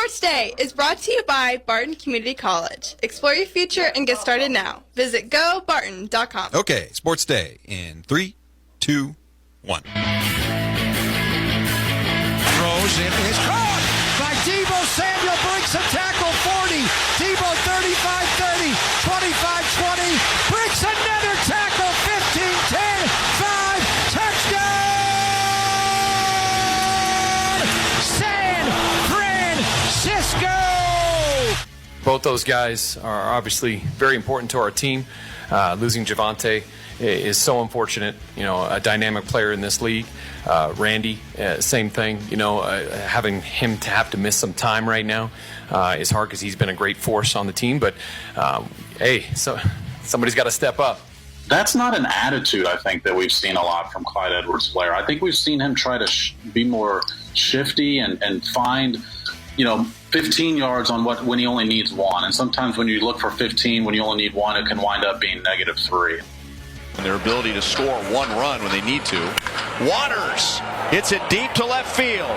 Sports Day is brought to you by Barton Community College. Explore your future and get started now. Visit gobarton.com. Okay, Sports Day in 3, 2, 1. Throws in his caught by Debo Samuel, breaks a tackle 40. Debo 35-30, 25-20, breaks another tackle 15-10, 5, touchdown! San Francisco! Both those guys are obviously very important to our team. Losing Javonte is so unfortunate. You know, a dynamic player in this league. Randy, same thing. You know, having him to have to miss some time right now is hard because he's been a great force on the team. But hey, so somebody's got to step up. That's not an attitude, I think, that we've seen a lot from Clyde Edwards-Helaire. I think we've seen him try to be more shifty and find, 15 yards on when he only needs one. And sometimes when you look for 15, when you only need one, it can wind up being -3. And their ability to score one run when they need to. Waters hits it deep to left field.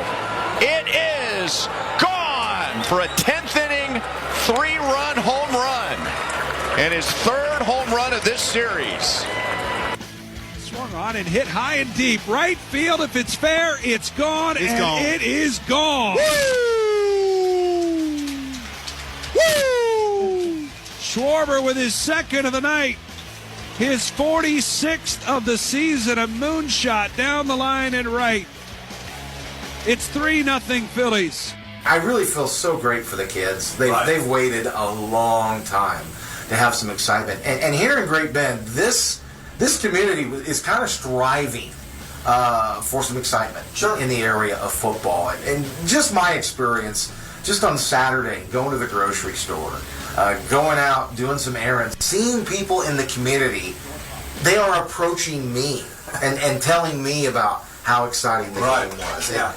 It is gone for a 10th inning, 3-run home run. And his 3rd home run of this series. Swung on and hit high and deep. Right field, if it's fair, it's gone. It's gone. It is gone. Woo! Woo! Schwarber with his 2nd of the night. His 46th of the season, a moonshot down the line and right. It's 3-0 Phillies. I really feel so great for the kids. They've waited a long time to have some excitement. And here in Great Bend, this community is kind of striving for some excitement in the area of football. And just my experience, just on Saturday, going to the grocery store, going out, doing some errands, seeing people in the community, they are approaching me and telling me about how exciting the game was. Yeah.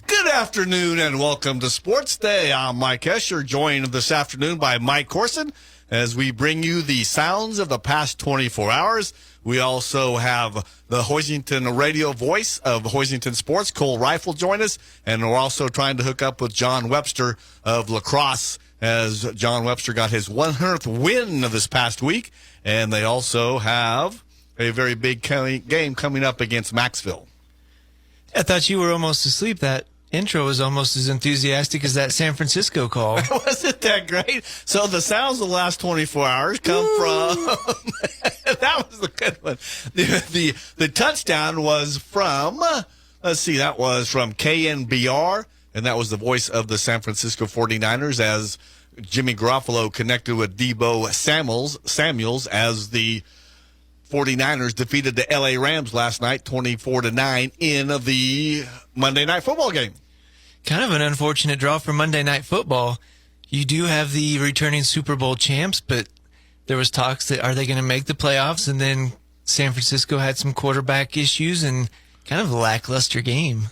Good afternoon and welcome to Sports Day. I'm Mike Escher, joined this afternoon by Mike Corson as we bring you the sounds of the past 24 hours. We also have the Hoisington radio voice of Hoisington Sports, Cole Rifle, join us. And we're also trying to hook up with John Webster of lacrosse as John Webster got his 100th win of this past week. And they also have a very big game coming up against Maxville. I thought you were almost asleep. That intro was almost as enthusiastic as that San Francisco call. Wasn't that great? So the sounds of the last 24 hours come from that was the good one. The touchdown was from that was from KNBR, and that was the voice of the San Francisco 49ers as Jimmy Garofalo connected with Debo Samuels as the 49ers defeated the LA Rams last night 24-9 in the Monday Night Football game. Kind of an unfortunate draw for Monday Night Football. You do have the returning Super Bowl champs, but there was talks that are they going to make the playoffs, and then San Francisco had some quarterback issues and kind of a lackluster game.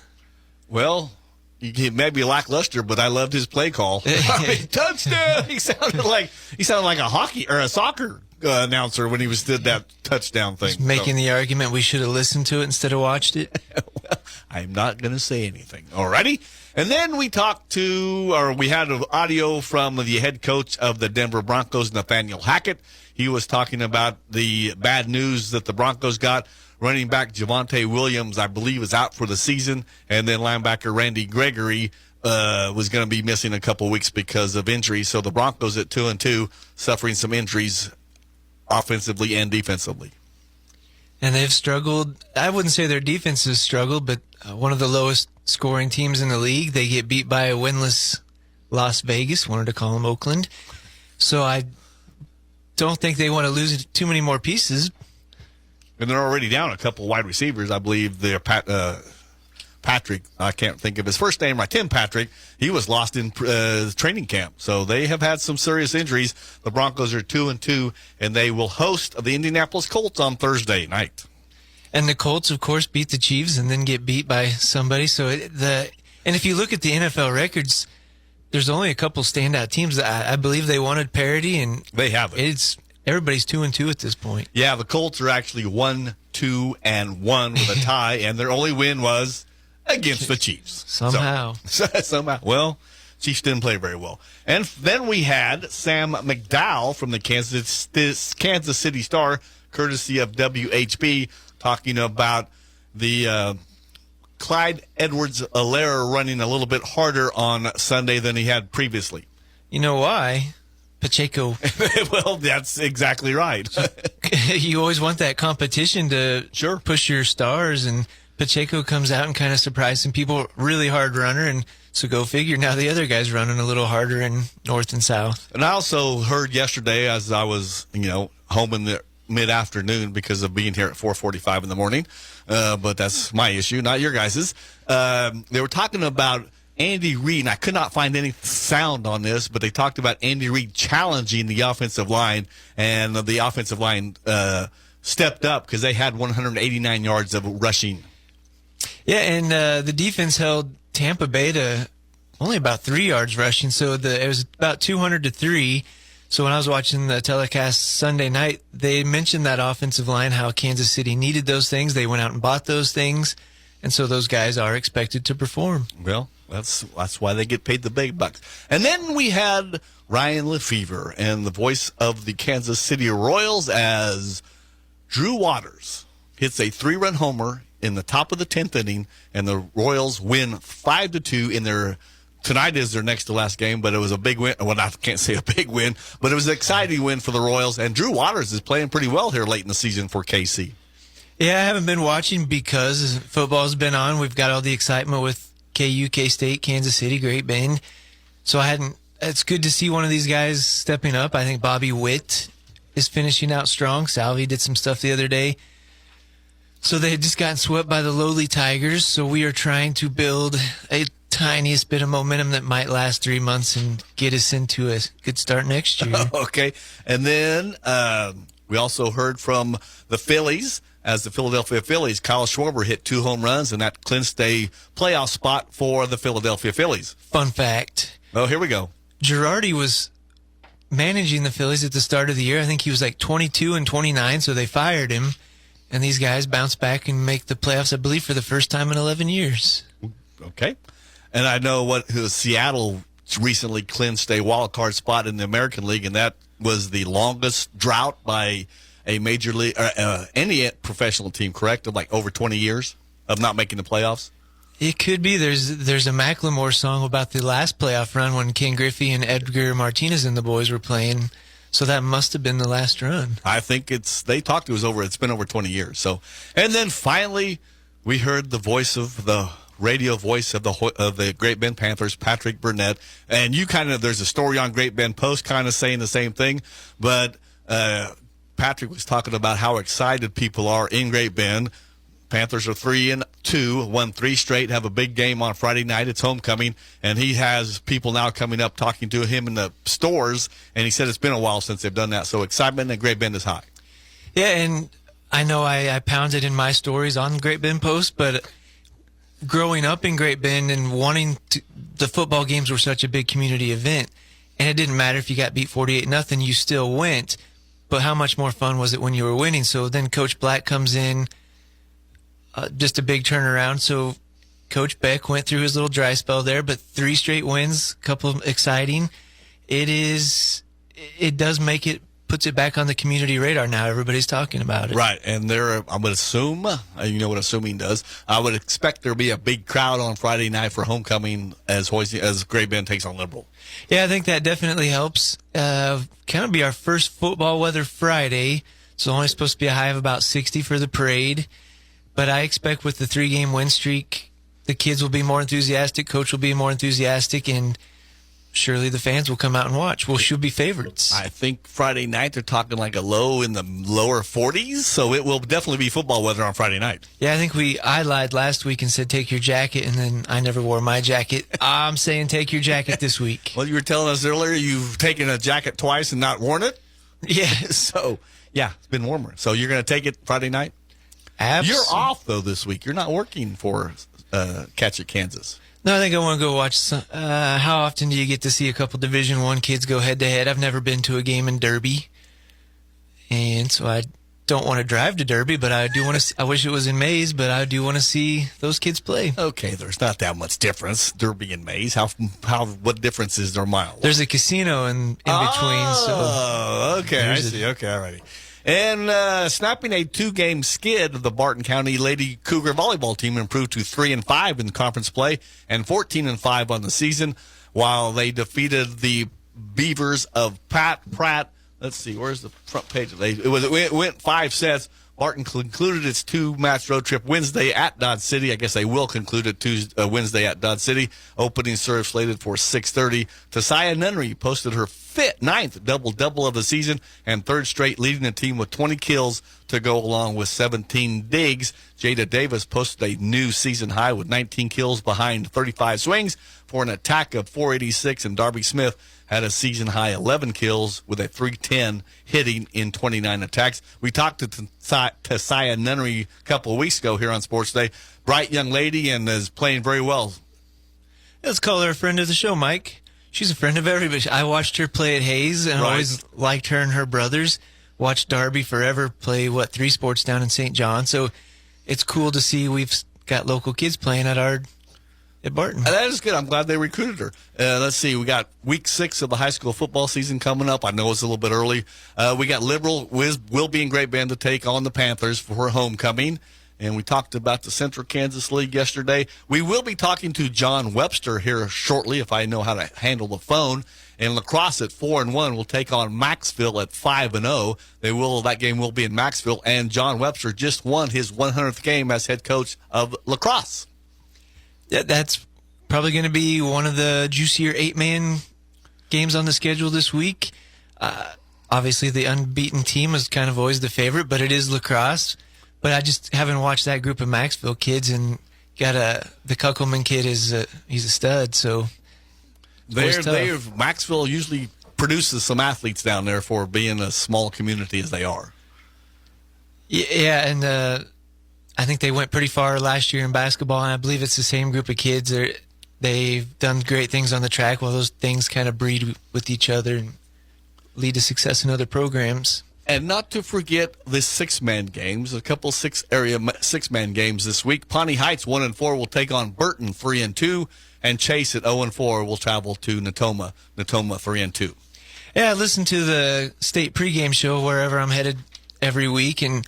Well, he may be lackluster, but I loved his play call. Touchdown! He sounded like a hockey or a soccer announcer when he did that touchdown thing. Just making the argument we should have listened to it instead of watched it. Well, I'm not going to say anything. Alrighty. And then we had an audio from the head coach of the Denver Broncos, Nathaniel Hackett. He was talking about the bad news that the Broncos got. Running back Javonte Williams, I believe, is out for the season. And then linebacker Randy Gregory was going to be missing a couple weeks because of injuries. So the Broncos at 2-2, suffering some injuries offensively and defensively. And they've struggled. I wouldn't say their defense has struggled, but one of the lowest scoring teams in the league. They get beat by a winless Las Vegas, wanted to call them Oakland. So I don't think they want to lose too many more pieces. And they're already down a couple wide receivers. I believe they're Patrick, I can't think of his first name right, Tim Patrick, he was lost in training camp. So they have had some serious injuries. The Broncos are 2-2, and they will host the Indianapolis Colts on Thursday night. And the Colts, of course, beat the Chiefs and then get beat by somebody. So and if you look at the NFL records, there's only a couple standout teams that I believe they wanted parity, and they have it. Everybody's 2-2 at this point. Yeah, the Colts are actually 1-2-1 with a tie, and their only win was against the Chiefs. Somehow. Somehow. Well, Chiefs didn't play very well. And then we had Sam McDowell from the Kansas City Star, courtesy of WHB, talking about the Clyde Edwards-Helaire running a little bit harder on Sunday than he had previously. You know why? Pacheco. Well, that's exactly right. You always want that competition to push your stars, and Pacheco comes out and kind of surprised some people. Really hard runner, and so go figure. Now the other guy's running a little harder in north and south. And I also heard yesterday, as I was, home in the mid-afternoon because of being here at 4:45 in the morning, but that's my issue, not your guys's. They were talking about Andy Reid, and I could not find any sound on this, but they talked about Andy Reid challenging the offensive line, and the offensive line stepped up because they had 189 yards of rushing. Yeah, and the defense held Tampa Bay to only about 3 yards rushing, so it was about 200 to 3. So when I was watching the telecast Sunday night, they mentioned that offensive line, how Kansas City needed those things. They went out and bought those things, and so those guys are expected to perform. Well, that's why they get paid the big bucks. And then we had Ryan Lefevre and the voice of the Kansas City Royals as Drew Waters hits a 3-run homer in the top of the 10th inning, and the Royals win 5-2 in their. Tonight is their next to last game, but it was a big win. Well, I can't say a big win, but it was an exciting win for the Royals. And Drew Waters is playing pretty well here late in the season for KC. Yeah, I haven't been watching because football's been on. We've got all the excitement with KU, K-State, Kansas City, Great Bend. So it's good to see one of these guys stepping up. I think Bobby Witt is finishing out strong. Salvi did some stuff the other day. So they had just gotten swept by the lowly Tigers. So we are trying to build a tiniest bit of momentum that might last 3 months and get us into a good start next year. Okay. And then we also heard from the Phillies. As the Philadelphia Phillies, Kyle Schwarber hit 2 home runs, and that clinched a playoff spot for the Philadelphia Phillies. Fun fact. Oh, here we go. Girardi was managing the Phillies at the start of the year. I think he was like 22 and 29, so they fired him. And these guys bounce back and make the playoffs, I believe, for the first time in 11 years. Okay. And I know Seattle recently clinched a wild card spot in the American League, and that was the longest drought by a major league, any professional team, correct? Of like over 20 years of not making the playoffs? It could be. There's a Macklemore song about the last playoff run when Ken Griffey and Edgar Martinez and the boys were playing. So that must have been the last run. I think it's been over 20 years. So, and then finally, we heard the radio voice of the Great Bend Panthers, Patrick Burnett. And there's a story on Great Bend Post kind of saying the same thing, but Patrick was talking about how excited people are in Great Bend. Panthers are 3-2, won 3 straight, have a big game on Friday night. It's homecoming, and he has people now coming up talking to him in the stores, and he said it's been a while since they've done that. So excitement in Great Bend is high. Yeah, and I know I pounded in my stories on Great Bend Post, but growing up in Great Bend and the football games were such a big community event, and it didn't matter if you got beat 48-0, you still went. But how much more fun was it when you were winning? So then Coach Black comes in, just a big turnaround. So Coach Beck went through his little dry spell there, but 3 straight wins, a couple of exciting. Puts it back on the community radar now. Everybody's talking about it. Right, and I would assume, you know what assuming does, I would expect there will be a big crowd on Friday night for homecoming as Great Bend takes on Liberal. Yeah, I think that definitely helps. Kind of be our first football weather Friday. It's only supposed to be a high of about 60 for the parade. But I expect with the 3-game win streak, the kids will be more enthusiastic, coach will be more enthusiastic, and surely the fans will come out and watch. We'll should be favorites. I think Friday night they're talking like a low in the lower 40s, so it will definitely be football weather on Friday night. Yeah, I think I lied last week and said take your jacket, and then I never wore my jacket. I'm saying take your jacket this week. Well, you were telling us earlier you've taken a jacket twice and not worn it? Yeah. So, yeah, it's been warmer. So you're going to take it Friday night? Absolutely. You're off, though, this week. You're not working for Catch It Kansas. No, I think I want to go watch some. How often do you get to see a couple Division I kids go head-to-head? I've never been to a game in Derby. And so don't want to drive to Derby, but I do want to. I wish it was in Mays, but I do want to see those kids play. Okay, there's not that much difference, Derby and Mays. What difference is there miles? There's a casino in between. Oh, okay, I see. Okay, alrighty. And snapping a 2-game skid of the Barton County Lady Cougar volleyball team improved to 3-5 in conference play and 14-5 on the season, while they defeated the Beavers of Pratt. Let's see, where's the front page? It went 5 sets. Barton concluded its 2-match road trip Wednesday at Dodge City. I guess they will conclude it Wednesday at Dodge City. Opening serve slated for 6:30. Tasia Nunnery posted her 9th double-double of the season and 3rd straight, leading the team with 20 kills to go along with 17 digs. Jada Davis posted a new season high with 19 kills behind 35 swings for an attack of 486, and Darby Smith had a season-high 11 kills with a .310 hitting in 29 attacks. We talked to Tasia Nunnery a couple of weeks ago here on Sports Day. Bright young lady and is playing very well. Let's call her a friend of the show, Mike. She's a friend of everybody. I watched her play at Hayes and always liked her and her brothers. Watched Darby forever play, 3 sports down in St. John. So it's cool to see we've got local kids playing at Barton. That is good. I'm glad they recruited her. Let's see. We got week 6 of the high school football season coming up. I know it's a little bit early. We got Liberal will be in Great Bend to take on the Panthers for homecoming. And we talked about the Central Kansas League yesterday. We will be talking to John Webster here shortly, if I know how to handle the phone. And lacrosse at 4-1 will take on Maxville at 5-0. That game will be in Maxville. And John Webster just won his 100th game as head coach of lacrosse. That's probably going to be one of the juicier 8-man games on the schedule this week. Obviously, the unbeaten team is kind of always the favorite, but it is lacrosse. But I just haven't watched that group of Maxville kids, and the Kuckelman kid he's a stud. So Maxville usually produces some athletes down there for being a small community as they are. Yeah, and I think they went pretty far last year in basketball, and I believe it's the same group of kids. They've done great things on the track. While those things kind of breed with each other and lead to success in other programs. And not to forget the 6-man games, a couple 6-man games this week. Pawnee Heights 1-4 will take on Burton 3-2, and Chase at 0-4 will travel to Natoma 3-2. Yeah, I listen to the state pregame show wherever I'm headed every week, and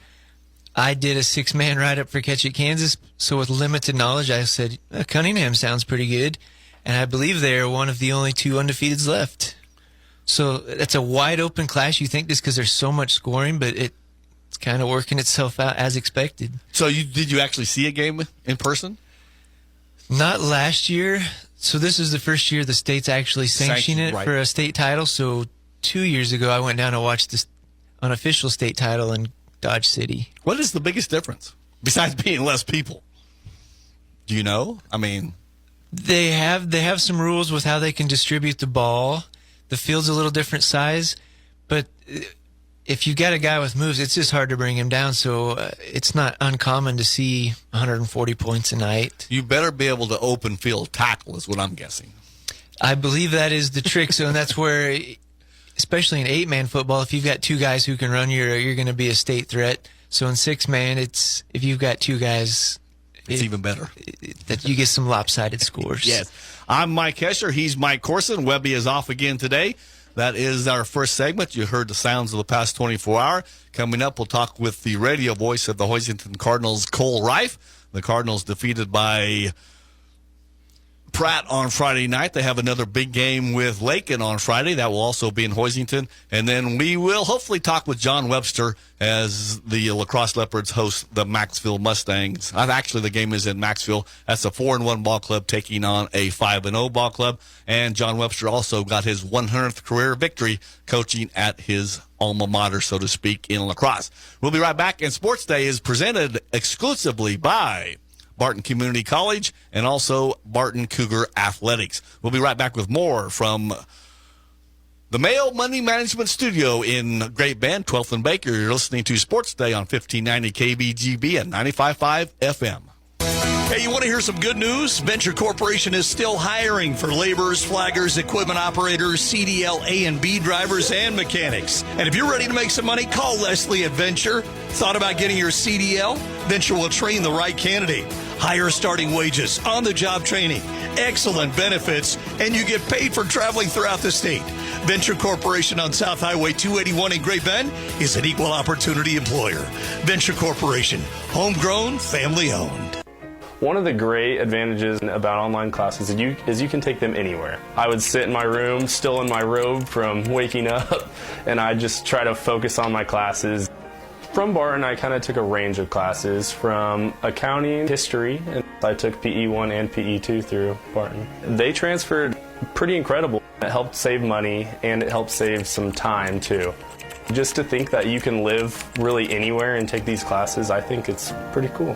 I did a 6-man write-up for Ketchick, Kansas. So with limited knowledge, I said Cunningham sounds pretty good, and I believe they're one of the only 2 undefeateds left. So that's a wide-open clash. You think this because there's so much scoring, but it's kind of working itself out as expected. So did you actually see a game in person? Not last year. So this is the first year the state's actually sanctioned it for a state title. So 2 years ago, I went down to watch this unofficial state title in Dodge City. What is the biggest difference besides being less people? Do you know? I mean, they have some rules with how they can distribute the ball. The field's a little different size, but if you got a guy with moves, it's just hard to bring him down. So it's not uncommon to see 140 points a night. You better be able to open field tackle is what I'm guessing. I believe that is the trick. So and that's where, especially in 8-man football, if you've got 2 guys who can run, you're going to be a state threat. So in 6-man, if you've got 2 guys, it's even better. That you get some lopsided scores. Yes. I'm Mike Hesher. He's Mike Corson. Webby is off again today. That is our first segment. You heard the sounds of the past 24 hours. Coming up, we'll talk with the radio voice of the Hoisington Cardinals, Cole Reif. The Cardinals defeated by Pratt on Friday night. They have another big game with Lakin on Friday. That will also be in Hoisington. And then we will hopefully talk with John Webster as the Lacrosse Leopards host the Maxville Mustangs. Actually, the game is in Maxville. That's a 4-1 ball club taking on a 5-0 ball club. And John Webster also got his 100th career victory coaching at his alma mater, so to speak, in lacrosse. We'll be right back. And Sports Day is presented exclusively by Barton Community College, and also Barton Cougar Athletics. We'll be right back with more from the Mayo Money Management Studio in Great Bend, 12th and Baker. You're listening to Sports Day on 1590 KBGB and 95.5 FM. Hey, you want to hear some good news? Venture Corporation is still hiring for laborers, flaggers, equipment operators, CDL A and B drivers, and mechanics. And if you're ready to make some money, call Leslie at Venture. Thought about getting your CDL? Venture will train the right candidate. Higher starting wages, on-the-job training, excellent benefits, and you get paid for traveling throughout the state. Venture Corporation on South Highway 281 in Great Bend is an equal opportunity employer. Venture Corporation, homegrown, family-owned. One of the great advantages about online classes is you can take them anywhere. I would sit in my room, still in my robe from waking up, and I just try to focus on my classes. From Barton, I kind of took a range of classes from accounting, history, and I took PE1 and PE2 through Barton. They transferred pretty incredible. It helped save money, and it helped save some time, too. Just to think that you can live really anywhere and take these classes, I think it's pretty cool.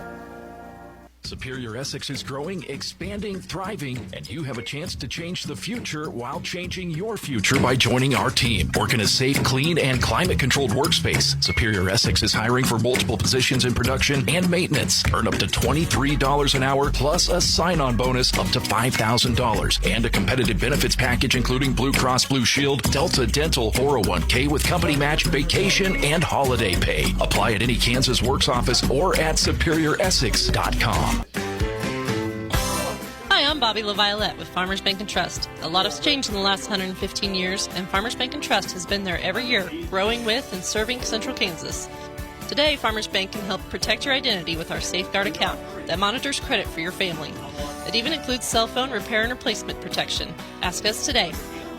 Superior Essex is growing, expanding, thriving, and you have a chance to change the future while changing your future by joining our team. Work in a safe, clean, and climate-controlled workspace. Superior Essex is hiring for multiple positions in production and maintenance. Earn up to $23 an hour plus a sign-on bonus up to $5,000 and a competitive benefits package including Blue Cross Blue Shield, Delta Dental, 401k with company match, vacation, and holiday pay. Apply at any Kansas Works office or at superioressex.com. Hi, I'm Bobby LaViolette with Farmers Bank and Trust. A lot has changed in the last 115 years, and Farmers Bank and Trust has been there every year, growing with and serving Central Kansas. Today, Farmers Bank can help protect your identity with our Safeguard account that monitors credit for your family. It even includes cell phone repair and replacement protection. Ask us today.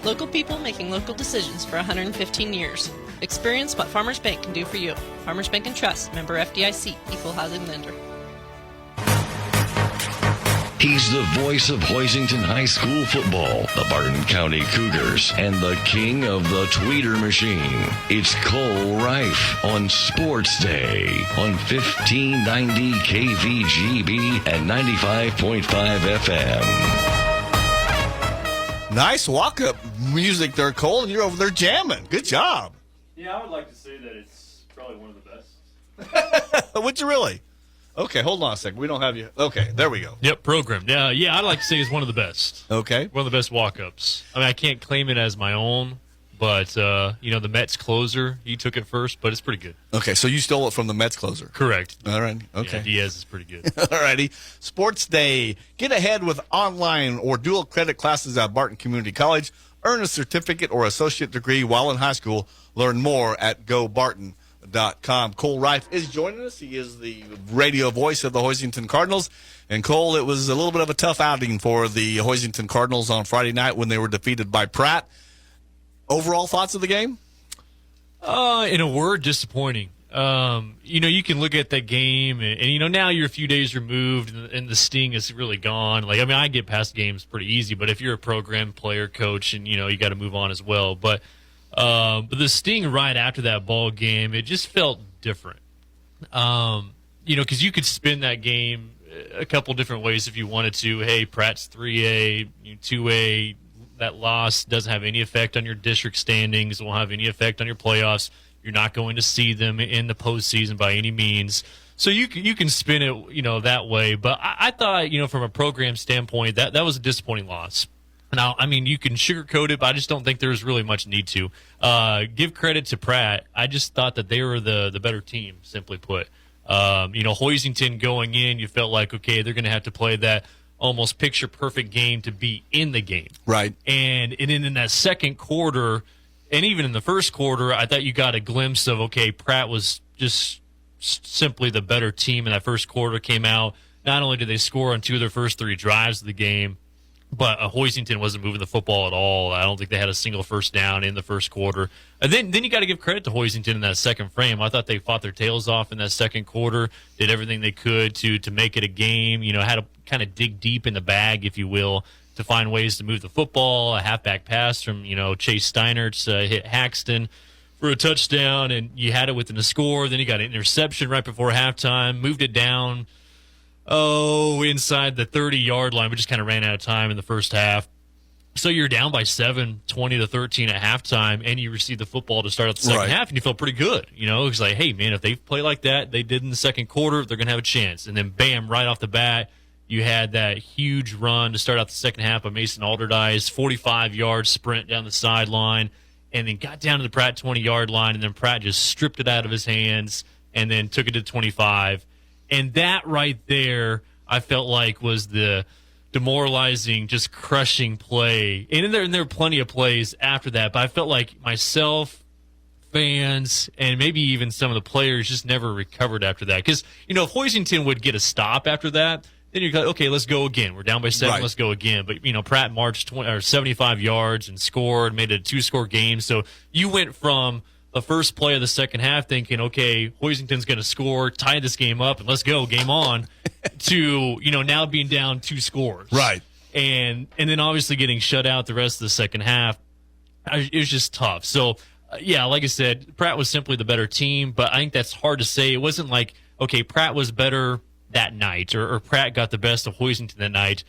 Local people making local decisions for 115 years. Experience what Farmers Bank can do for you. Farmers Bank and Trust, member FDIC, equal housing lender. He's the voice of Hoisington High School football, the Barton County Cougars, and the king of the tweeter machine. It's Cole Reif on Sports Day on 1590 KVGB and 95.5 FM. Nice walk-up music there, Cole, and you're over there jamming. Good job. Yeah, I would like to say that it's probably one of the best. Would you really? Okay, hold on a second. We don't have you. Okay, there we go. Yep, programmed. Yeah, I'd like to say it's one of the best. Okay. One of the best walk-ups. I mean, I can't claim it as my own, but, the Mets closer, he took it first, but it's pretty good. Okay, so you stole it from the Mets closer. Correct. All right, okay. Yeah, Diaz is pretty good. All righty. Sports Day. Get ahead with online or dual credit classes at Barton Community College. Earn a certificate or associate degree while in high school. Learn more at GoBarton.com. Cole Reif is joining us. He is the radio voice of the Hoisington Cardinals. And Cole, it was a little bit of a tough outing for the Hoisington Cardinals on Friday night when they were defeated by Pratt. Overall thoughts of the game? In a word, disappointing. You can look at that game and now you're a few days removed and the sting is really gone. I get past games pretty easy, but if you're a program player, coach, and, you got to move on as well. But the sting right after that ball game, it just felt different. Because you could spin that game a couple different ways if you wanted to. Hey, Pratt's 3A, 2A. That loss doesn't have any effect on your district standings. It won't have any effect on your playoffs. You're not going to see them in the postseason by any means. So you can spin it, that way. But I thought, from a program standpoint, that was a disappointing loss. Now, you can sugarcoat it, but I just don't think there's really much need to. Give credit to Pratt. I just thought that they were the better team, simply put. Hoisington going in, you felt like, okay, they're going to have to play that almost picture-perfect game to be in the game. Right. And then in that second quarter, and even in the first quarter, I thought you got a glimpse of, okay, Pratt was just simply the better team in that first quarter. Came out, not only did they score on 2 of their first 3 drives of the game, but Hoisington wasn't moving the football at all. I don't think they had a single first down in the first quarter. And then you got to give credit to Hoisington in that second frame. I thought they fought their tails off in that second quarter, did everything they could to make it a game, had to kind of dig deep in the bag, if you will, to find ways to move the football. A halfback pass from, Chase Steinert's hit Haxton for a touchdown, and you had it within a score. Then you got an interception right before halftime, moved it down, inside the 30-yard line. We just kind of ran out of time in the first half. So you're down by 7, 20-13 at halftime, and you receive the football to start out the second half, and you felt pretty good. It's like, hey, man, if they play like that, they did in the second quarter, they're going to have a chance. And then, bam, right off the bat, You had that huge run to start out the second half by Mason Alderdice, 45-yard sprint down the sideline, and then got down to the Pratt 20-yard line, and then Pratt just stripped it out of his hands and then took it to 25. And that right there, I felt like was the demoralizing, just crushing play. And there were plenty of plays after that, but I felt like myself, fans, and maybe even some of the players just never recovered after that. Because, if Hoisington would get a stop after that, then you're like, okay, let's go again. We're down by 7, Right. let's go again. But, Pratt marched 75 yards and scored, made it a 2-score game. So you went from the first play of the second half thinking, okay, Hoisington's going to score, tie this game up, and let's go, game on, to, now being down 2 scores. Right. And then obviously getting shut out the rest of the second half. It was just tough. So, yeah, like I said, Pratt was simply the better team, but I think that's hard to say. It wasn't like, okay, Pratt was better that night, or Pratt got the best of Hoisington that night.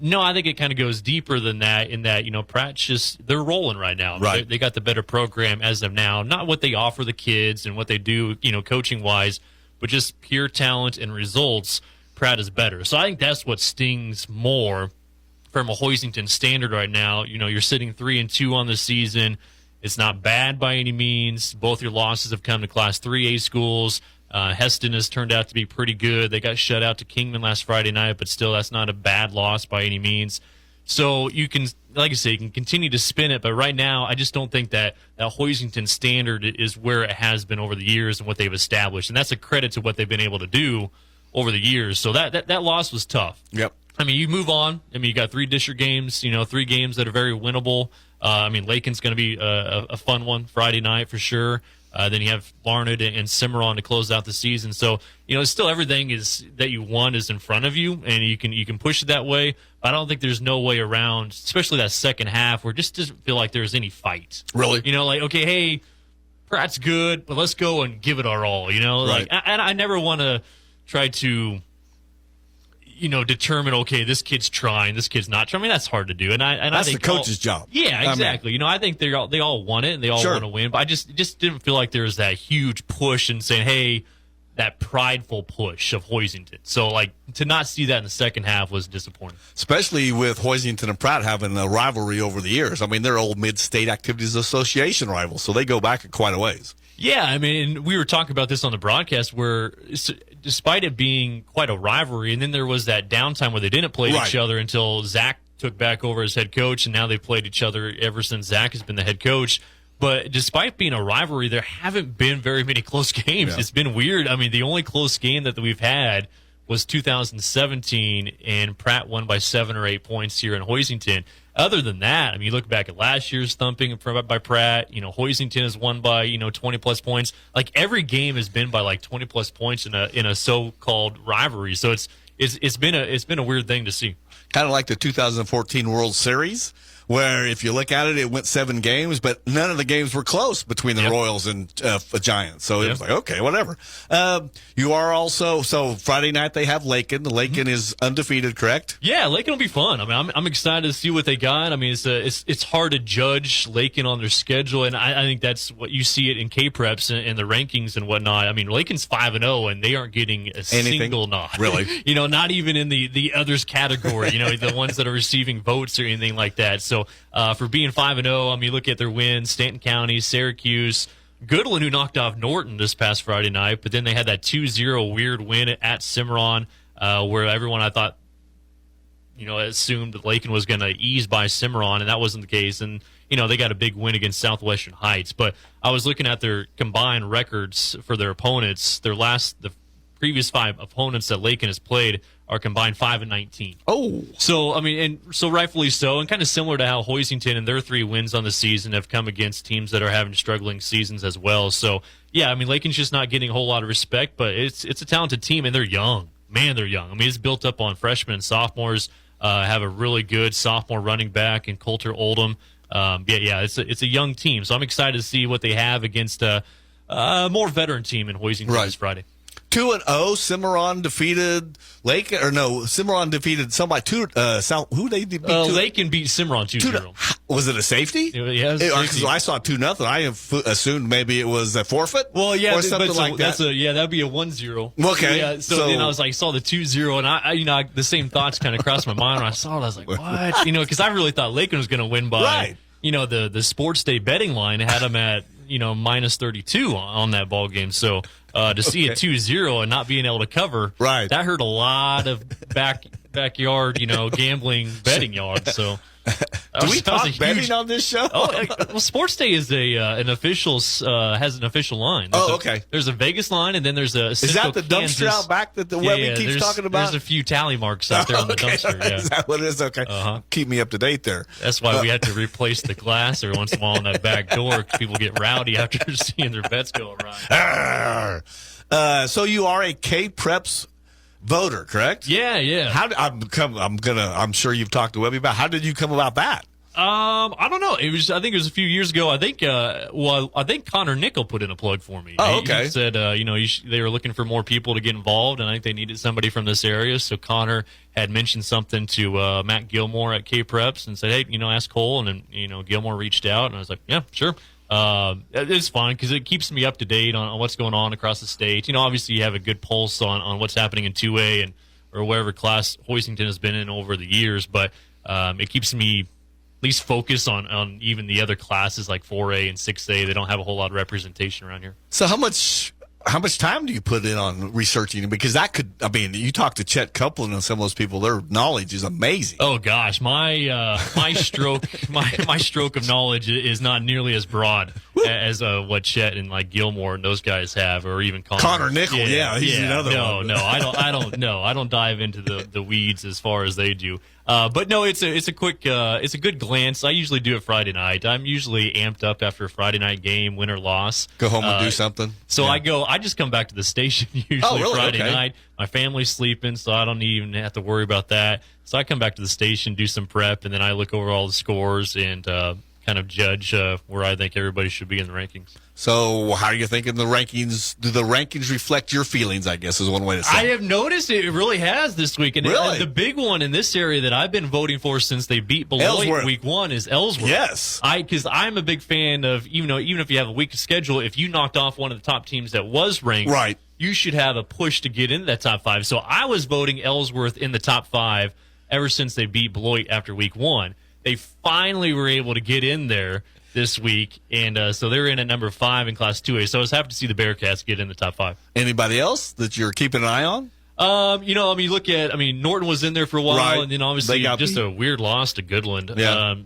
No, I think it kind of goes deeper than that, in that, Pratt's just, they're rolling right now. Right. They got the better program as of now. Not what they offer the kids and what they do, coaching-wise, but just pure talent and results. Pratt is better. So I think that's what stings more from a Hoisington standard right now. You're sitting 3-2 on the season. It's not bad by any means. Both your losses have come to Class 3A schools. Heston has turned out to be pretty good. They got shut out to Kingman last Friday night, but still, that's not a bad loss by any means. So you can, like I say, you can continue to spin it, but right now, I just don't think that Hoisington standard is where it has been over the years and what they've established. And that's a credit to what they've been able to do over the years. So that loss was tough. Yep. I mean, you move on. I mean, you got 3 district games, 3 games that are very winnable. Lakin's going to be a fun one Friday night for sure. Then you have Larned and Cimarron to close out the season. So, still everything is that you want is in front of you, and you can push it that way. But I don't think there's no way around, especially that second half, where it just doesn't feel like there's any fight. Really? Okay, hey, Pratt's good, but let's go and give it our all. Right. I never want to try to determine, okay, this kid's trying, this kid's not trying. I mean, that's hard to do. And that's I think the coach's job. Yeah, exactly. I think they all want it and they all Sure. want to win. But it just didn't feel like there was that huge push and saying, hey, that prideful push of Hoisington. So, to not see that in the second half was disappointing. Especially with Hoisington and Pratt having a rivalry over the years. I mean, they're old Mid-State Activities Association rivals, so they go back quite a ways. Yeah, I mean, we were talking about this on the broadcast where despite it being quite a rivalry, and then there was that downtime where they didn't play each other until Zach took back over as head coach, and now they've played each other ever since Zach has been the head coach. But despite being a rivalry, there haven't been very many close games. Yeah. It's been weird. I mean, the only close game that we've had was 2017, and Pratt won by 7 or 8 points here in Hoisington. Other than that, I mean, you look back at last year's thumping by Pratt, Hoisington has won by, 20-plus points. Every game has been by, 20-plus points in a so-called rivalry. So it's been a weird thing to see. Kind of like the 2014 World Series, where if you look at it, it went 7 games, but none of the games were close between the Royals and the Giants. So it was like, okay, whatever. You are also, so Friday night they have Lakin. The Lakin is undefeated, correct? Yeah, Lakin will be fun. I mean, I'm excited to see what they got. I mean, it's hard to judge Lakin on their schedule, and I think that's what you see it in K-Preps and the rankings and whatnot. I mean, Lakin's 5-0, and they aren't getting single nod. Really? Not even in the others category, the ones that are receiving votes or anything like that. So for being 5-0, I mean, look at their wins: Stanton County, Syracuse, Goodland, who knocked off Norton this past Friday night, but then they had that 2-0 weird win at Cimarron, where everyone, I thought, assumed that Lakin was going to ease by Cimarron, and that wasn't the case. And, they got a big win against Southwestern Heights. But I was looking at their combined records for their opponents. The previous 5 opponents that Lakin has played are combined 5-19. Oh. So, I mean, and so rightfully so, and kind of similar to how Hoisington and their 3 wins on the season have come against teams that are having struggling seasons as well. So, yeah, I mean, Lakin's just not getting a whole lot of respect, but it's a talented team, and they're young. Man, they're young. I mean, it's built up on freshmen and sophomores, have a really good sophomore running back in Coulter Oldham. It's a young team, so I'm excited to see what they have against a more veteran team in Hoisington this Friday. 2-0. Cimarron defeated Lake, or no? Cimarron defeated somebody. Who they beat? Lakin beat Cimarron 2-0. Was it a safety? Yeah, Because I saw 2-0. I assumed maybe it was a forfeit. Well, yeah, or something like that. That'd be a 1-0. Okay, yeah, so then I was like, saw the 2-0, and I the same thoughts kind of crossed my mind when I saw it. I was like, what? Because I really thought Lakin was going to win by. Right. The Sports Day betting line had them at minus 32 on that ball game. So to see a 2-0 and not being able to cover, right, that hurt a lot of backyard gambling betting yards. So. Do we talk betting on this show? Well, Sports Day is an official has an official line. Okay. There's a Vegas line, and then there's a. Is that the dumpster out back that the Webby keeps talking about? There's a few tally marks out there on the dumpster. Yeah. Is that what it is? Okay. Keep me up to date there. That's why we had to replace the glass every once in a while on that back door. People get rowdy after seeing their bets go awry. So you are a K-Preps voter, correct? Yeah. I'm sure you've talked to Webby about. How did you come about that? I don't know. I think it was a few years ago. I think Connor Nickel put in a plug for me. Oh, okay. He said, they were looking for more people to get involved, and I think they needed somebody from this area. So Connor had mentioned something to Matt Gilmore at K-Preps and said, hey, ask Cole, and then Gilmore reached out, and I was like, yeah, sure. It's fun because it keeps me up to date on what's going on across the state. Obviously you have a good pulse on what's happening in 2A or whatever class Hoisington has been in over the years, but it keeps me at least focused on even the other classes like 4A and 6A. They don't have a whole lot of representation around here. So how much time do you put in on researching it? Because you talk to Chet Copeland and some of those people, their knowledge is amazing. Oh gosh, my stroke my stroke of knowledge is not nearly as broad as what Chet and like Gilmore and those guys have, or even Connor Nickel. He's another one. No, I don't dive into the weeds as far as they do. But no, it's a good glance. I usually do it Friday night. I'm usually amped up after a Friday night game, win or loss. Go home and do something. So I just come back to the station usually Friday night. My family's sleeping, so I don't even have to worry about that. So I come back to the station, do some prep, and then I look over all the scores and kind of judge where I think everybody should be in the rankings. So how are you thinking the rankings? Do the rankings reflect your feelings, I guess, is one way to say it. I have noticed it really has this week. And really? The big one in this area that I've been voting for since they beat Beloit week 1 is Ellsworth. Yes. Because I'm a big fan of, even if you have a weak schedule, if you knocked off one of the top teams that was ranked, right, you should have a push to get into that top 5. So I was voting Ellsworth in the top 5 ever since they beat Beloit after week 1. They finally were able to get in there this week, and so they're in at number 5 in Class 2A. So I was happy to see the Bearcats get in the top 5. Anybody else that you're keeping an eye on? Look at, Norton was in there for a while, right, and then obviously just a weird loss to Goodland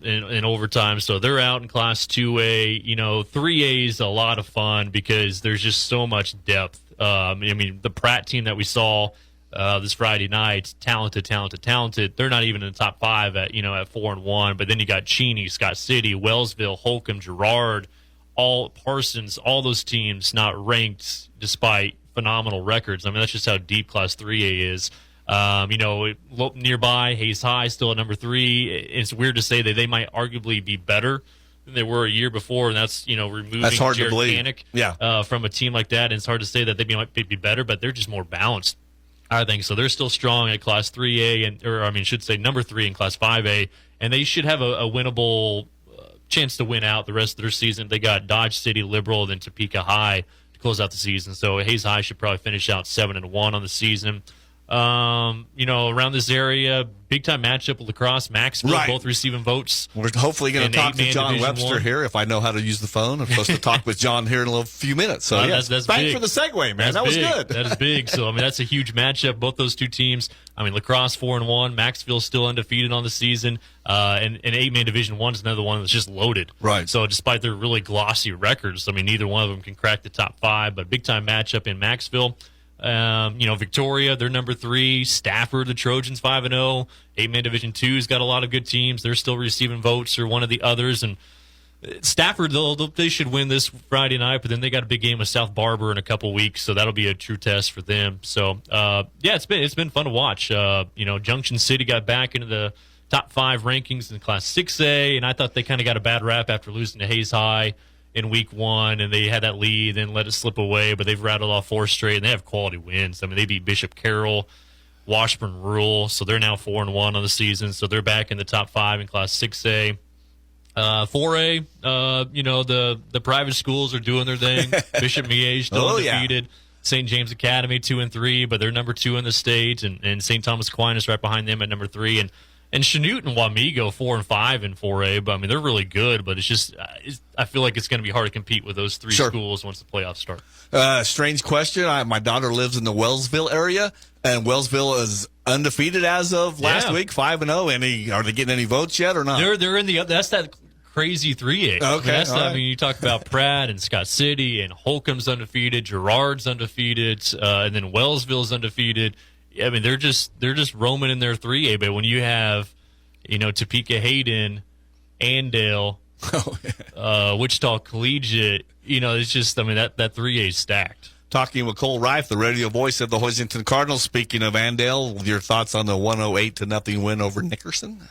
in overtime. So they're out in Class 2A. 3A is a lot of fun because there's just so much depth. The Pratt team that we saw this Friday night, talented. They're not even in the top 5 at 4-1. But then you got Cheney, Scott City, Wellsville, Holcomb, Girard, Parsons, all those teams not ranked despite phenomenal records. That's just how deep Class 3A is. Nearby, Hayes High still at number 3. It's weird to say that they might arguably be better than they were a year before, and that's removing hard Jared to believe. Panic, from a team like that. And it's hard to say that they might be better, but they're just more balanced, I think. So they're still strong at Class 3A, number 3 in Class 5A, and they should have a winnable chance to win out the rest of their season. They got Dodge City, Liberal, then Topeka High to close out the season. So Hayes High should probably finish out 7-1 on the season. Around this area, big time matchup with Lacrosse, Maxville, both receiving votes. We're hopefully going to talk to John Division Webster 1. here if I know how to use the phone. I'm supposed to talk with John here in a few minutes. So yes, that's thanks big. for the segue, man. That was good. That is big. So that's a huge matchup. Both those two teams. Lacrosse 4-1, Maxville still undefeated on the season, and 8-man Division 1 is another one that's just loaded. Right. So despite their really glossy records, neither one of them can crack the top 5. But big time matchup in Maxville. Victoria, they're number 3. Stafford, the Trojans, 5-0. 8-man Division 2's got a lot of good teams. They're still receiving votes, or one of the others. And Stafford, they should win this Friday night, but then they got a big game with South Barber in a couple weeks, so that'll be a true test for them. So, it's been fun to watch. Junction City got back into the top 5 rankings in Class 6A, and I thought they kind of got a bad rap after losing to Hayes High in week 1, and they had that lead, then let it slip away, but they've rattled off 4 straight, and they have quality wins. I mean, they beat Bishop Carroll, Washburn Rural, so they're now 4-1 on the season, so they're back in the top 5 in Class 6A. 4A, the private schools are doing their thing. Bishop Miege still undefeated. St. James Academy 2-3, but they're number 2 in the state, and St. Thomas Aquinas right behind them at number 3, and Chanute and Wamego 4-5 in 4A. But I mean, they're really good, but it's just I feel like it's going to be hard to compete with those 3 schools once the playoffs start. Strange question. My daughter lives in the Wellsville area, and Wellsville is undefeated as of last week, 5-0. Are they getting any votes yet or not? They're in that's that crazy 3A. Okay, I mean, you talk about Pratt and Scott City and Holcomb's undefeated, Girard's undefeated, and then Wellsville's undefeated. I mean, they're just roaming in their 3A. But when you have, Topeka Hayden, Andale, Wichita Collegiate, it's just, I mean, that 3A is stacked. Talking with Cole Reif, the radio voice of the Hoisington Cardinals. Speaking of Andale, your thoughts on the 108-0 win over Nickerson?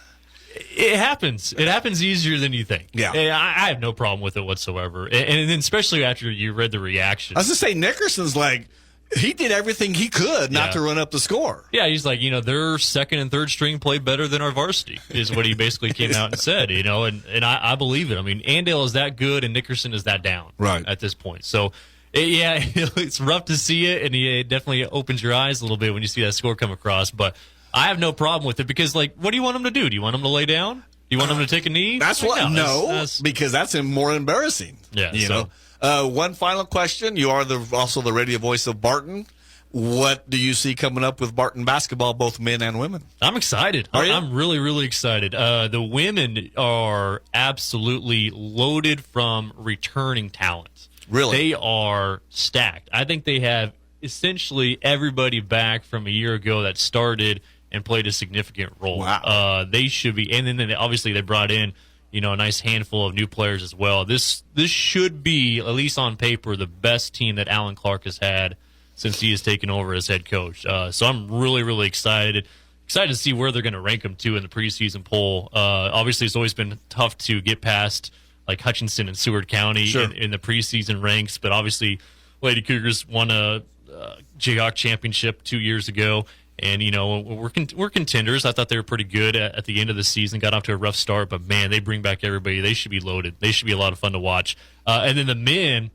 It happens. It happens easier than you think. Yeah. I have no problem with it whatsoever. And then especially after you read the reaction. I was going to say, Nickerson's like, he did everything he could not to run up the score. Yeah, he's like, their second and third string play better than our varsity, is what he basically came out and said, and I believe it. I mean, Andale is that good and Nickerson is that down at this point. So, it's rough to see it, and it definitely opens your eyes a little bit when you see that score come across, but I have no problem with it because, what do you want them to do? Do you want them to lay down? Do you want them to take a knee? That's because that's more embarrassing. Yeah. One final question. You are also the radio voice of Barton. What do you see coming up with Barton basketball, both men and women? I'm excited. I'm really, really excited. The women are absolutely loaded from returning talent. Really? They are stacked. I think they have essentially everybody back from a year ago that started and played a significant role. Wow. They should be, and then obviously they brought in, a nice handful of new players as well. This should be, at least on paper, the best team that Alan Clark has had since he has taken over as head coach. So I'm really, really excited to see where they're going to rank them to in the preseason poll. Obviously, it's always been tough to get past like Hutchinson and Seward County in the preseason ranks, but obviously Lady Cougars won a Jayhawk championship 2 years ago, and we're contenders. I thought they were pretty good at the end of the season. Got off to a rough start, but man, they bring back everybody. They should be loaded. They should be a lot of fun to watch. And then the men,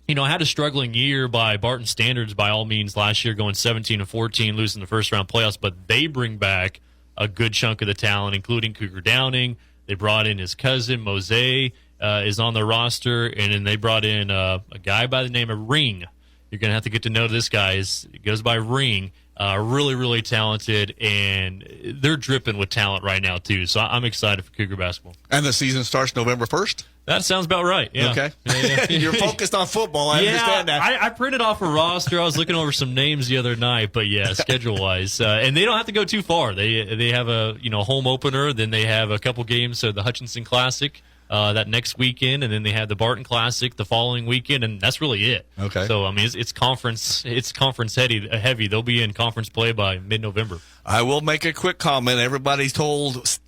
had a struggling year by Barton standards by all means last year, going 17-14, losing the first round playoffs, but they bring back a good chunk of the talent, including Cougar Downing. They brought in his cousin Mose is on the roster, and then they brought in a guy by the name of Ring. You're going to have to get to know this guy. He goes by Ring. Really, really talented, and they're dripping with talent right now, too. So I'm excited for Cougar basketball. And the season starts November 1st? That sounds about right, yeah. Okay. Yeah. You're focused on football. I understand that. I printed off a roster. I was looking over some names the other night, but yeah, schedule-wise. And they don't have to go too far. They have a home opener, then they have a couple games of the Hutchinson Classic that next weekend, and then they have the Barton Classic the following weekend, and that's really it. Okay. So I mean, it's conference heavy. They'll be in conference play by mid-November. I will make a quick comment. Everybody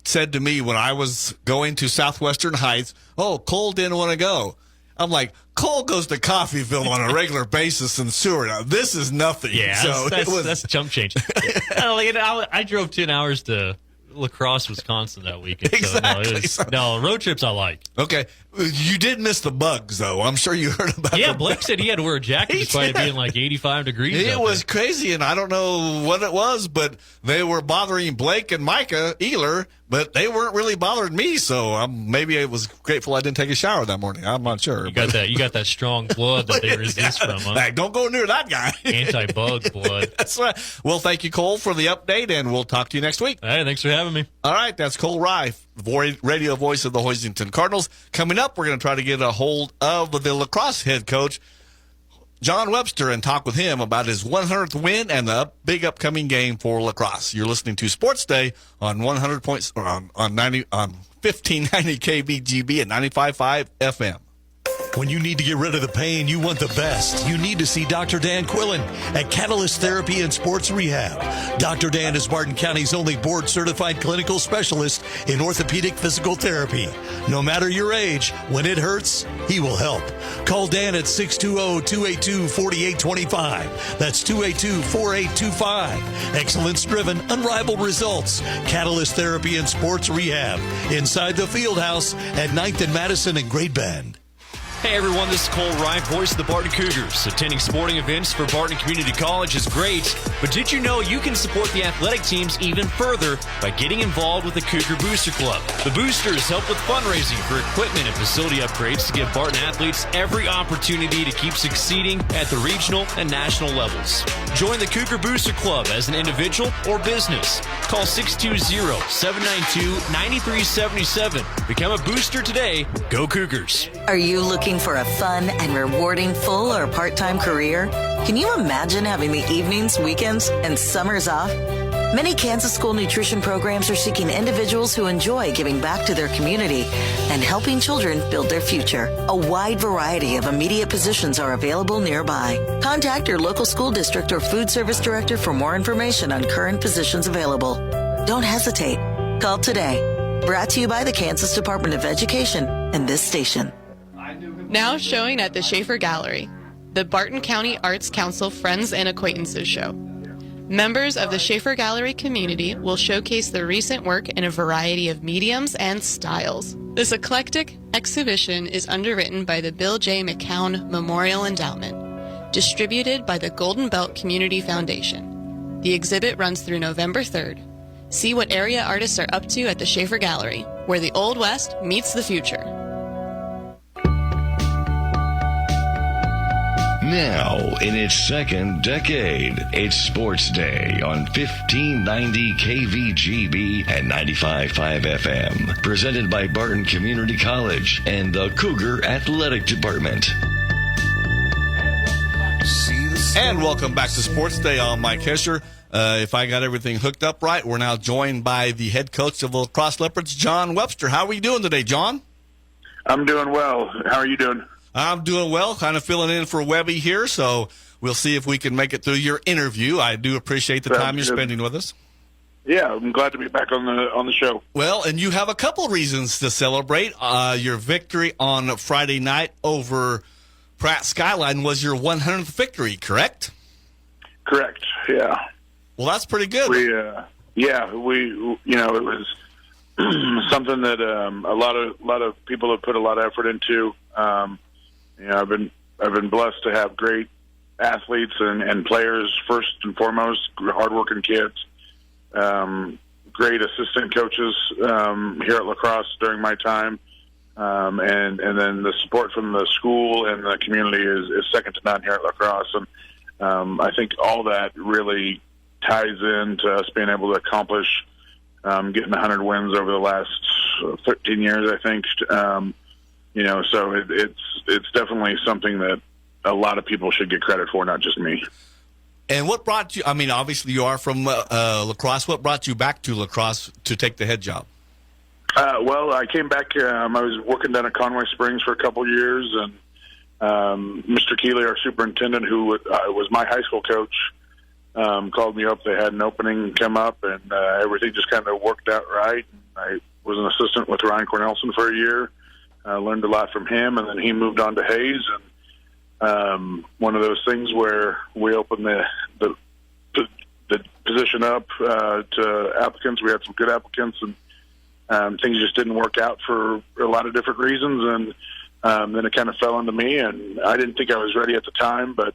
said to me when I was going to Southwestern Heights, "Oh, Cole didn't want to go." I'm like, Cole goes to Coffeyville on a regular basis in Seward. Now, this is nothing. Yeah, so that's chump change. I drove 10 hours to La Crosse, Wisconsin that weekend. Exactly. No, road trips I like. Okay. You did miss the bugs, though. I'm sure you heard about Yeah, Blake said he had to wear a jacket despite it being like 85 degrees. It was crazy, and I don't know what it was, but they were bothering Blake and Micah Ealer, but they weren't really bothering me, so maybe I was grateful I didn't take a shower that morning. I'm not sure. You got that strong blood that they resist from, huh? Like, don't go near that guy. Anti-bug blood. That's right. Well, thank you, Cole, for the update, and we'll talk to you next week. Hey, thanks for having me. All right, that's Cole Reif, radio voice of the Hoisington Cardinals. Coming up, we're going to try to get a hold of the La Crosse head coach, John Webster, and talk with him about his 100th win and the big upcoming game for La Crosse. You're listening to Sports Day on 100 points or on 1590 KBGB at 95.5 FM. When you need to get rid of the pain, you want the best. You need to see Dr. Dan Quillen at Catalyst Therapy and Sports Rehab. Dr. Dan is Barton County's only board-certified clinical specialist in orthopedic physical therapy. No matter your age, when it hurts, he will help. Call Dan at 620-282-4825. That's 282-4825. Excellence-driven, unrivaled results. Catalyst Therapy and Sports Rehab. Inside the Fieldhouse at 9th and Madison in Great Bend. Hey everyone, this is Cole Wright, voice of the Barton Cougars. Attending sporting events for Barton Community College is great, but did you know you can support the athletic teams even further by getting involved with the Cougar Booster Club? The Boosters help with fundraising for equipment and facility upgrades to give Barton athletes every opportunity to keep succeeding at the regional and national levels. Join the Cougar Booster Club as an individual or business. Call 620-792-9377. Become a booster today. Go Cougars. Are you looking for a fun and rewarding full or part-time career? Can you imagine having the evenings, weekends, and summers off? Many Kansas school nutrition programs are seeking individuals who enjoy giving back to their community and helping children build their future. A wide variety of immediate positions are available nearby. Contact your local school district or food service director for more information on current positions available. Don't hesitate. Call today. Brought to you by the Kansas Department of Education and this station. Now showing at the Schaefer Gallery, the Barton County Arts Council Friends and Acquaintances Show. Members of the Schaefer Gallery community will showcase their recent work in a variety of mediums and styles. This eclectic exhibition is underwritten by the Bill J. McCown Memorial Endowment, distributed by the Golden Belt Community Foundation. The exhibit runs through November 3rd. See what area artists are up to at the Schaefer Gallery, where the Old West meets the future. Now, in its second decade, it's Sports Day on 1590 KVGB and 95.5 FM. Presented by Barton Community College and the Cougar Athletic Department. And welcome back to Sports Day. I'm Mike Hesher. If I got everything hooked up right, we're now joined by the head coach of the Lacrosse Leopards, John Webster. How are we doing today, John? I'm doing well. How are you doing? I'm doing well, kind of filling in for Webby here, so we'll see if we can make it through your interview. I do appreciate the time you're spending with us. Yeah, I'm glad to be back on the show. Well, and you have a couple reasons to celebrate. Your victory on Friday night over Pratt Skyline was your 100th victory, correct? Correct. Yeah. Well, that's pretty good. It was something that a lot of people have put a lot of effort into. I've been blessed to have great athletes and players first and foremost, hardworking kids, great assistant coaches here at Lacrosse during my time, and then the support from the school and the community is second to none here at Lacrosse, and I think all that really ties into us being able to accomplish getting 100 wins over the last 13 years, I think. So it's definitely something that a lot of people should get credit for, not just me. And what brought you, I mean, obviously you are from Lacrosse. What brought you back to Lacrosse to take the head job? Well, I came back, I was working down at Conway Springs for a couple years, and Mr. Keeley, our superintendent, who was my high school coach, called me up. They had an opening come up, and everything just kind of worked out right. I was an assistant with Ryan Cornelson for a year. Learned a lot from him, and then he moved on to Hayes. And one of those things where we opened the position up to applicants. We had some good applicants, and things just didn't work out for a lot of different reasons. And then it kind of fell into me, and I didn't think I was ready at the time. But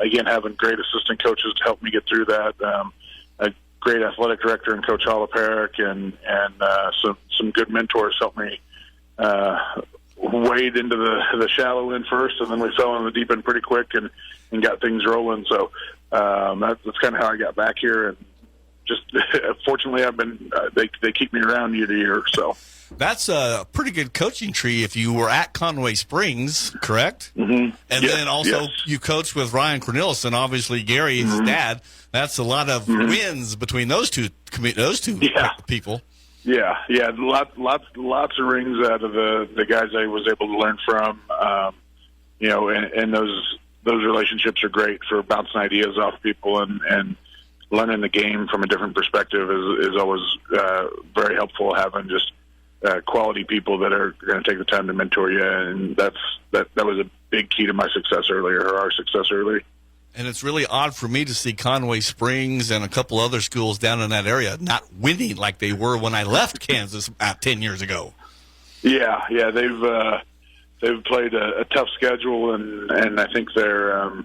again, having great assistant coaches to help me get through that, a great athletic director and Coach Holoperic, and some good mentors helped me wade into the shallow end first, and then we fell in the deep end pretty quick and got things rolling. So that's kind of how I got back here, and just fortunately I've been they keep me around year to year. So that's a pretty good coaching tree if you were at Conway Springs, correct? Mm-hmm. And then also you coached with Ryan Cornelison, obviously Gary, his dad. That's a lot of wins between those two people. Yeah, lots of rings out of the guys I was able to learn from. and those relationships are great for bouncing ideas off people and learning the game from a different perspective is always very helpful. Having just quality people that are going to take the time to mentor you, and that was a big key to my success earlier, or our success early. And it's really odd for me to see Conway Springs and a couple other schools down in that area not winning like they were when I left Kansas 10 years ago. Yeah, they've played a tough schedule, and I think they're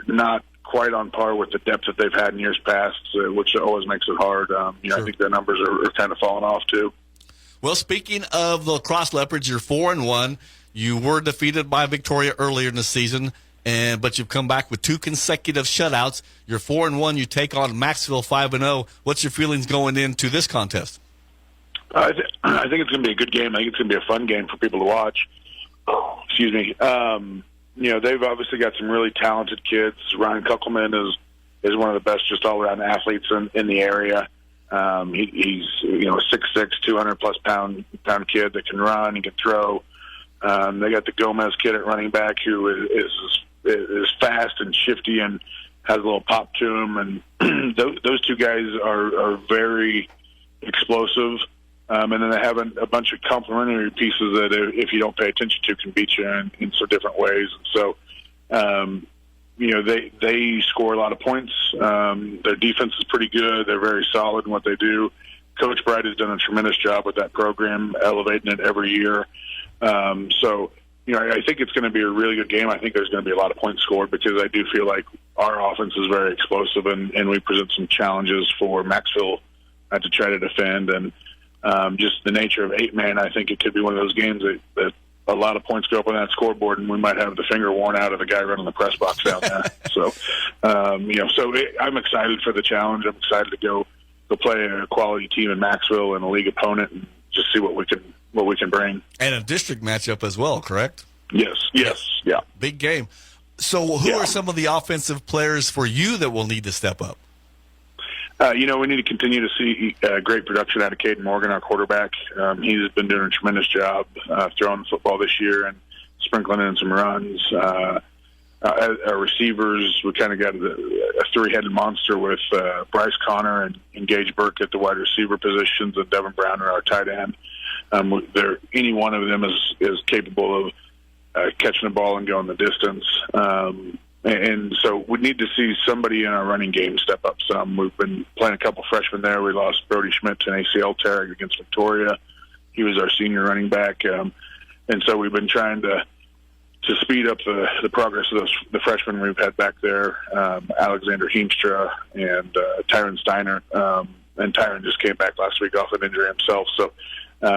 not quite on par with the depth that they've had in years past, which always makes it hard. Sure. I think their numbers are kind of falling off too. Well, speaking of the Lacrosse Leopards, you're 4-1. You were defeated by Victoria earlier in the season, but you've come back with 2 consecutive shutouts. You're 4-1. You take on Maxville 5-0. What's your feelings going into this contest? I think it's going to be a good game. I think it's going to be a fun game for people to watch. Excuse me. They've obviously got some really talented kids. Ryan Kuckelman is one of the best just all-around athletes in the area. He's a 6'6", 200-plus pound kid that can run, he can throw. They got the Gomez kid at running back who is fast and shifty and has a little pop to him. And those 2 guys are very explosive. And then they have a bunch of complementary pieces that, if you don't pay attention to, can beat you in some different ways. So, they score a lot of points. Their defense is pretty good. They're very solid in what they do. Coach Bright has done a tremendous job with that program, elevating it every year. I think it's going to be a really good game. I think there's going to be a lot of points scored because I do feel like our offense is very explosive, and we present some challenges for Maxville to try to defend. And just the nature of 8-man, I think it could be one of those games that a lot of points go up on that scoreboard, and we might have the finger worn out of the guy running the press box down there. I'm excited for the challenge. I'm excited to go play a quality team in Maxville and a league opponent, and just see what we can bring. And a district matchup as well, correct? Yes, yeah. Big game. So who are some of the offensive players for you that will need to step up? We need to continue to see great production out of Caden Morgan, our quarterback. He's been doing a tremendous job throwing the football this year and sprinkling in some runs. Our receivers, we kind of got a 3-headed monster with Bryce Connor and Gage Burke at the wide receiver positions, and Devin Browner, our tight end. Any one of them is capable of catching the ball and going the distance. And so we need to see somebody in our running game step up some. We've been playing a couple freshmen there. We lost Brody Schmidt to an ACL tear against Victoria. He was our senior running back. And so we've been trying to speed up the progress of the freshmen we've had back there, Alexander Heemstra and Tyron Steiner. And Tyron just came back last week off an injury himself. So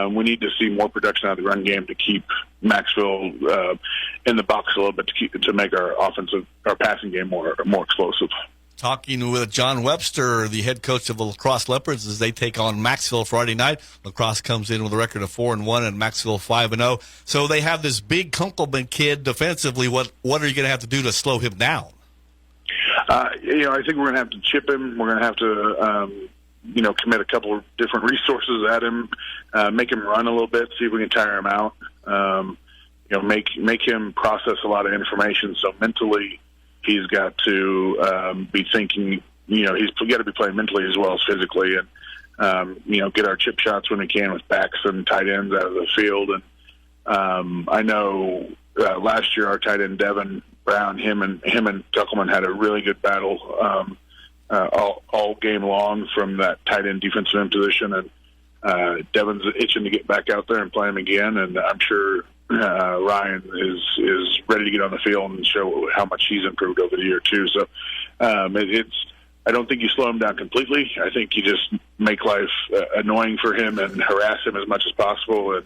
we need to see more production out of the run game to keep Maxville in the box a little bit to make our passing game more explosive. Talking with John Webster, the head coach of the Lacrosse Leopards, as they take on Maxville Friday night. Lacrosse comes in with a record of 4-1 and Maxville 5-0. So they have this big Kunkelman kid defensively. What are you going to have to do to slow him down? I think we're going to have to chip him. We're going to have to commit a couple of different resources at him, make him run a little bit, see if we can tire him out. Make him process a lot of information. So mentally, he's got to be thinking. He's got to be playing mentally as well as physically, and get our chip shots when we can with backs and tight ends out of the field. And I know last year our tight end Devin Brown, him and Tuckelman had a really good battle all game long from that tight end defensive end position, and Devin's itching to get back out there and play him again, and I'm sure Ryan is ready to get on the field and show how much he's improved over the year too. So I don't think you slow him down completely. I think you just make life annoying for him and harass him as much as possible,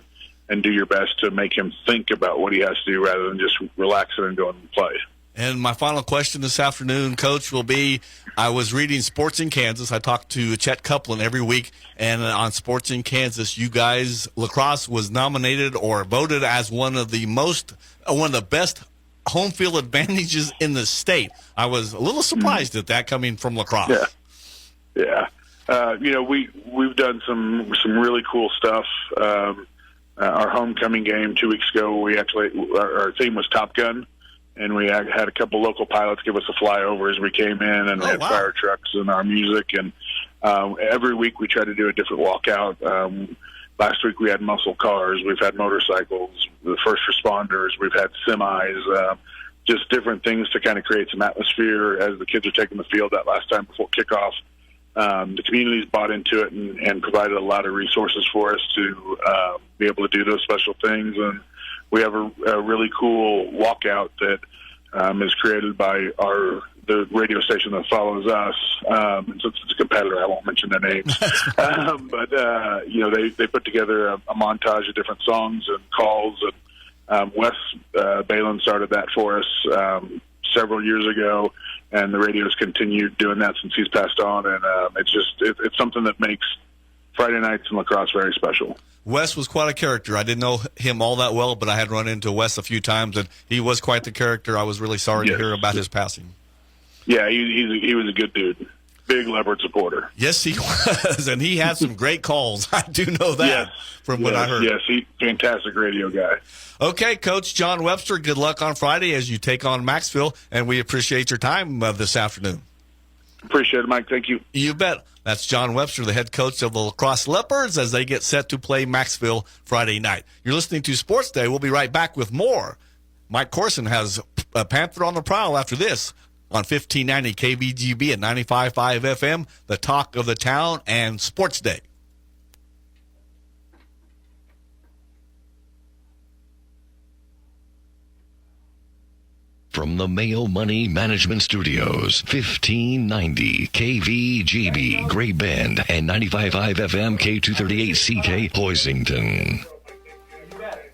and do your best to make him think about what he has to do rather than just relaxing and going and play. And my final question this afternoon, Coach, will be, I was reading Sports in Kansas. I talk to Chet Copeland every week, and on Sports in Kansas, you guys, lacrosse was nominated or voted as one of the best home field advantages in the state. I was a little surprised at that coming from lacrosse. Yeah. We've done some really cool stuff. our homecoming game 2 weeks ago. We actually our theme was Top Gun, and we had a couple local pilots give us a flyover as we came in, and we had fire trucks and our music. And every week we try to do a different walkout. Last week we had muscle cars. We've had motorcycles, the first responders. We've had semis. Just different things to kind of create some atmosphere as the kids are taking the field that last time before kickoff. The community's bought into it and provided a lot of resources for us to be able to do those special things. And we have a really cool walkout that is created by the radio station that follows us. And since it's a competitor, I won't mention their names. But they put together a montage of different songs and calls. And Wes Balin started that for us several years ago, and the radio's continued doing that since he's passed on. And it's something that makes Friday nights in lacrosse very special. Wes was quite a character. I didn't know him all that well, but I had run into Wes a few times, and he was quite the character. I was really sorry to hear about his passing. Yeah, he was a good dude. Big Leopard supporter. Yes, he was, and he had some great calls. I do know that from what I heard. Yes, he's a fantastic radio guy. Okay, Coach John Webster, good luck on Friday as you take on Maxville, and we appreciate your time this afternoon. Appreciate it, Mike. Thank you. You bet. That's John Webster, the head coach of the Lacrosse Leopards, as they get set to play Maxville Friday night. You're listening to Sports Day. We'll be right back with more. Mike Corson has a Panther on the prowl after this on 1590 KBGB and 95.5 FM, the talk of the town, and Sports Day. From the Mayo Money Management Studios, 1590 KVGB, Great Bend, and 95.5 FM K238CK, Hoisington.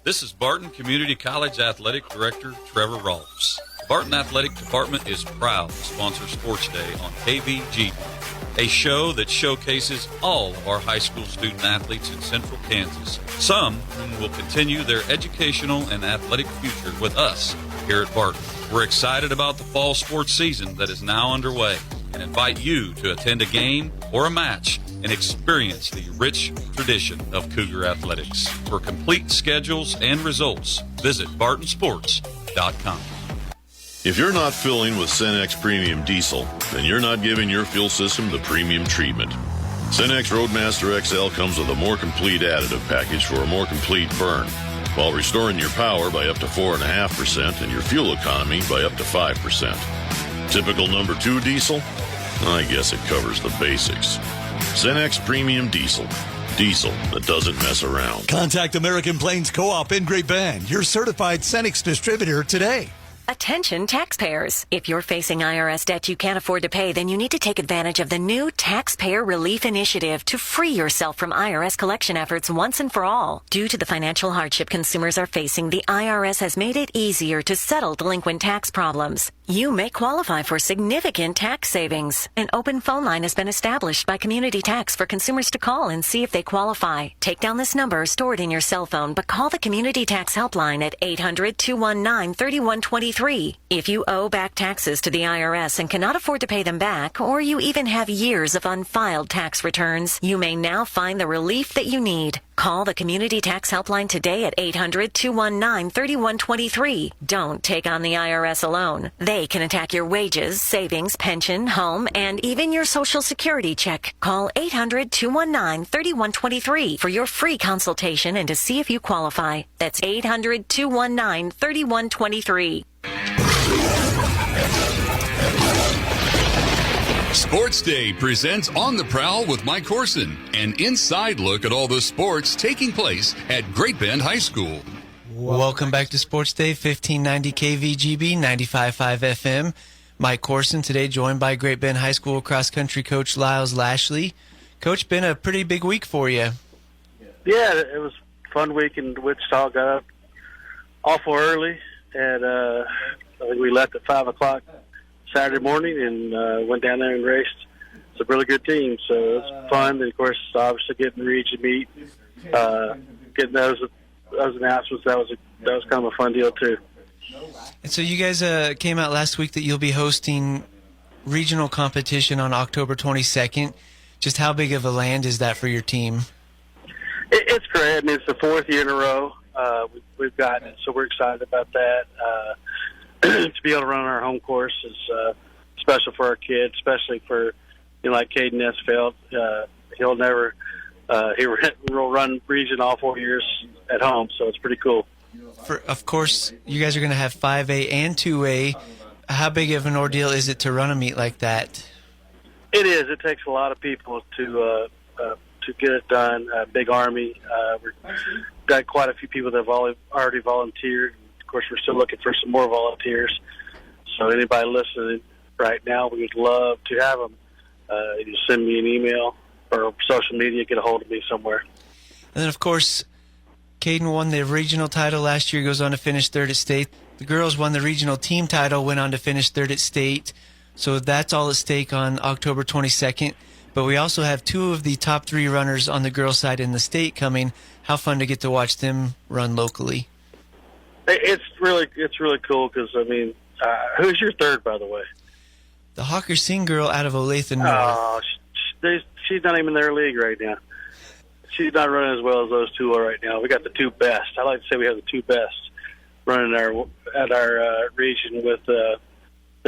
This is Barton Community College Athletic Director Trevor Rolfs. Barton Athletic Department is proud to sponsor Sports Day on KVGB, a show that showcases all of our high school student athletes in central Kansas, some whom will continue their educational and athletic future with us here at Barton. We're excited about the fall sports season that is now underway and invite you to attend a game or a match and experience the rich tradition of Cougar athletics. For complete schedules and results, visit bartonsports.com. If you're not filling with Cenex Premium Diesel, then you're not giving your fuel system the premium treatment. Cenex Roadmaster XL comes with a more complete additive package for a more complete burn, while restoring your power by up to 4.5% and your fuel economy by up to 5%. Typical number 2 diesel? I guess it covers the basics. Cenex Premium Diesel. Diesel that doesn't mess around. Contact American Plains Co-op in Great Bend, your certified Cenex distributor today. Attention taxpayers. If you're facing IRS debt you can't afford to pay, then you need to take advantage of the new Taxpayer Relief Initiative to free yourself from IRS collection efforts once and for all. Due to the financial hardship consumers are facing, the IRS has made it easier to settle delinquent tax problems. You may qualify for significant tax savings. An open phone line has been established by Community Tax for consumers to call and see if they qualify. Take down this number stored in your cell phone, but call the Community Tax helpline at 800-219-3123. If you owe back taxes to the IRS and cannot afford to pay them back, or you even have years of unfiled tax returns, you may now find the relief that you need. Call the Community Tax Helpline today at 800-219-3123. Don't take on the IRS alone. They can attack your wages, savings, pension, home, and even your Social Security check. Call 800-219-3123 for your free consultation and to see if you qualify. That's 800-219-3123. Sports Day presents On the Prowl with Mike Corson, an inside look at all the sports taking place at Great Bend High School. Welcome back to Sports Day, 1590 KVGB, 95.5 FM. Mike Corson today joined by Great Bend High School cross-country coach Lyles Lashley. Coach, been a pretty big week for you. Yeah, it was a fun week in Wichita. Got up awful early, and I think we left at 5 o'clock Saturday morning and went down there and raced. It's a really good team, so it was fun. And, of course, obviously getting Reed to meet, getting those announcements, that was kind of a fun deal, too. And so you guys came out last week that you'll be hosting regional competition on October 22nd. Just how big of a land is that for your team? It's great. I mean, it's the 4th year in a row we've gotten it, so we're excited about that. To be able to run on our home course is special for our kids, especially for like Caden Nesfeld. He'll run region all 4 years at home, so it's pretty cool. Of course, you guys are going to have 5A and 2A. How big of an ordeal is it to run a meet like that? It is. It takes a lot of people to get it done. Big Army. We've got quite a few people that have already volunteered. Of course, we're still looking for some more volunteers. So anybody listening right now, we would love to have them. You send me an email or social media, get a hold of me somewhere. And then, of course, Caden won the regional title last year, goes on to finish 3rd at state. The girls won the regional team title, went on to finish 3rd at state. So that's all at stake on October 22nd. But we also have 2 of the top 3 runners on the girls' side in the state coming. How fun to get to watch them run locally. It's really cool because, I mean, who's your 3rd, by the way? The Hawker Singh girl out of Olathe North. Oh, she's not even in their league right now. She's not running as well as those 2 are right now. We got the 2 best. I like to say we have the 2 best running at our region with the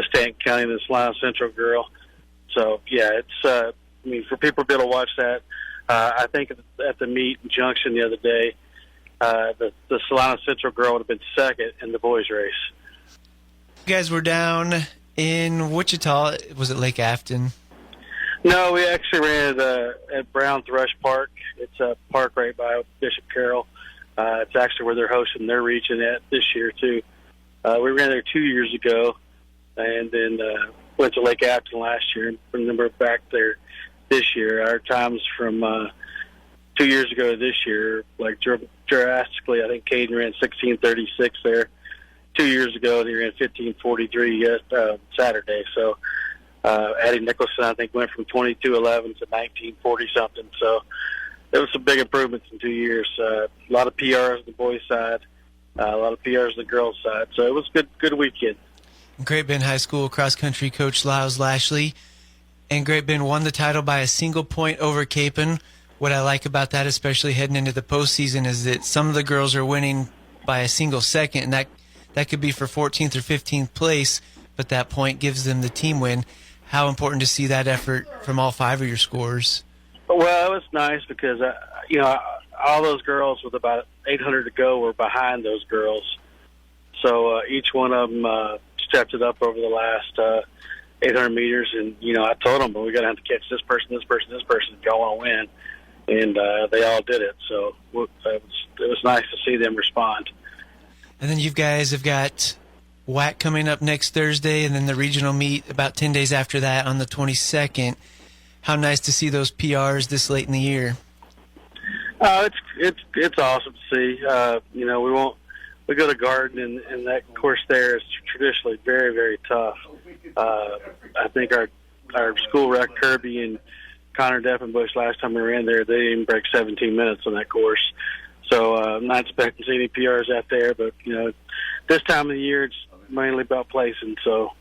Stanton County and the Solano Central girl. So, yeah, it's for people to be able to watch that, I think at the meet in Junction the other day, the Solano Central girl would have been 2nd in the boys' race. You guys were down in Wichita. Was it Lake Afton? No, we actually ran at Brown Thrush Park. It's a park right by Bishop Carroll. It's actually where they're hosting their region at this year, too. We ran there 2 years ago, and then went to Lake Afton last year, and then we're back there this year. Our times from 2 years ago to this year, like drastically, I think Caden ran 16:36 there. 2 years ago, he ran 15:43 Saturday. So Addie Nicholson, I think, went from 22:11 to 19:40 something. So there was some big improvements in 2 years. A lot of PRs on the boys' side, a lot of PRs on the girls' side. So it was a good weekend. Great Bend High School cross-country coach Lyles Lashley. And Great Bend won the title by a single point over Capon. What I like about that, especially heading into the postseason, is that some of the girls are winning by a single second, and that could be for 14th or 15th place, but that point gives them the team win. How important to see that effort from all 5 of your scorers? Well, it was nice because, all those girls with about 800 to go were behind those girls. So each one of them stepped it up over the last 800 meters. And, I told them, we're going to have to catch this person if y'all want to win. And they all did it. So it was nice to see them respond. And then you guys have got WAC coming up next Thursday, and then the regional meet about 10 days after that on the 22nd. How nice to see those PRs this late in the year. It's awesome to see. We go to Garden, and that course there is traditionally very, very tough. I think our school rec, Kirby and Connor Deppenbush, last time we ran there, they didn't break 17 minutes on that course. So I'm not expecting to see any PRs out there, but this time of the year it's mainly about placing. So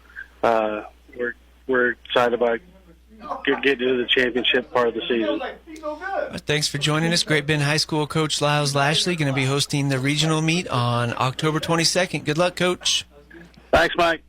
we're excited about getting to the championship part of the season. Thanks for joining us. Great Bend High School coach Lyles Lashley going to be hosting the regional meet on October 22nd. Good luck, Coach. Thanks, Mike.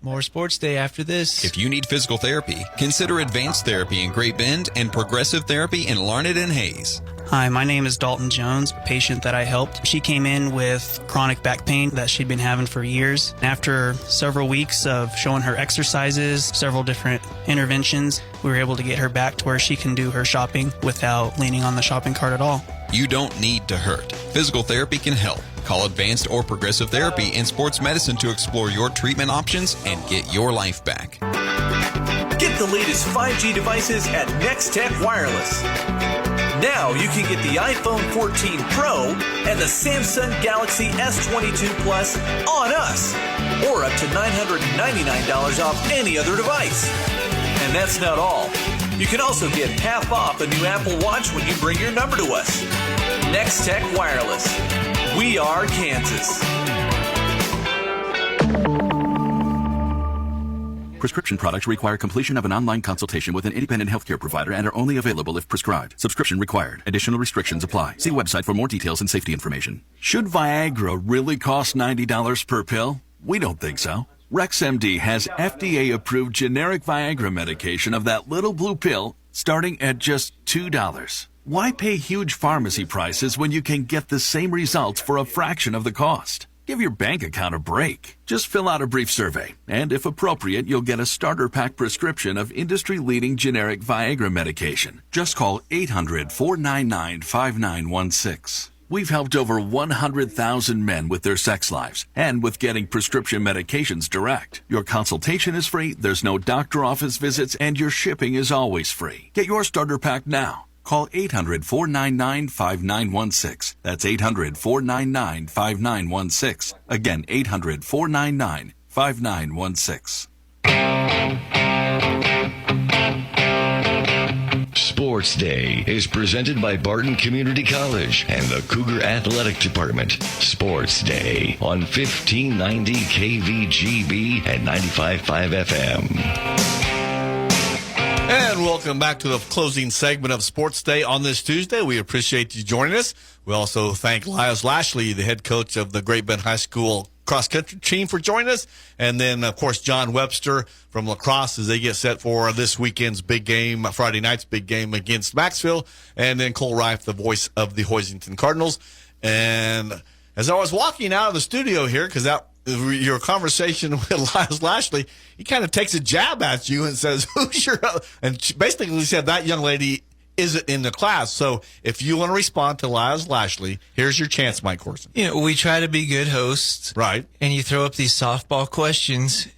More Sports Day after this. If you need physical therapy, consider Advanced Therapy in Great Bend and Progressive Therapy in Larned and Hayes. Hi, my name is Dalton Jones, a patient that I helped. She came in with chronic back pain that she'd been having for years. After several weeks of showing her exercises, several different interventions, we were able to get her back to where she can do her shopping without leaning on the shopping cart at all. You don't need to hurt. Physical therapy can help. Call Advanced or Progressive Therapy in Sports Medicine to explore your treatment options and get your life back. Get the latest 5G devices at Next Tech Wireless. Now you can get the iPhone 14 Pro and the Samsung Galaxy S22 Plus on us, or up to $999 off any other device. And that's not all. You can also get half off a new Apple Watch when you bring your number to us. Next Tech Wireless. We are Kansas. Prescription products require completion of an online consultation with an independent healthcare provider and are only available if prescribed. Subscription required. Additional restrictions apply. See website for more details and safety information. Should Viagra really cost $90 per pill? We don't think so. RexMD has FDA-approved generic Viagra medication of that little blue pill starting at just $2. Why pay huge pharmacy prices when you can get the same results for a fraction of the cost? Give your bank account a break. Just fill out a brief survey, and if appropriate, you'll get a starter pack prescription of industry-leading generic Viagra medication. Just call 800-499-5916. We've helped over 100,000 men with their sex lives and with getting prescription medications direct. Your consultation is free, there's no doctor office visits, and your shipping is always free. Get your starter pack now. Call 800-499-5916. That's 800-499-5916. Again, 800-499-5916. Sports Day is presented by Barton Community College and the Cougar Athletic Department. Sports Day on 1590 KVGB and 95.5 FM. And welcome back to the closing segment of Sports Day on this Tuesday. We appreciate you joining us. We also thank Lyles Lashley, the head coach of the Great Bend High School cross-country team, for joining us. And then, of course, John Webster from lacrosse as they get set for this weekend's big game, Friday night's big game against Maxville. And then Cole Reif, the voice of the Hoisington Cardinals. And as I was walking out of the studio here, because your conversation with Lyles Lashley, he kind of takes a jab at you and says, who's your, and basically he said that young lady isn't in the class. So if you want to respond to Lyles Lashley, here's your chance, Mike Corson. We try to be good hosts. Right. And you throw up these softball questions,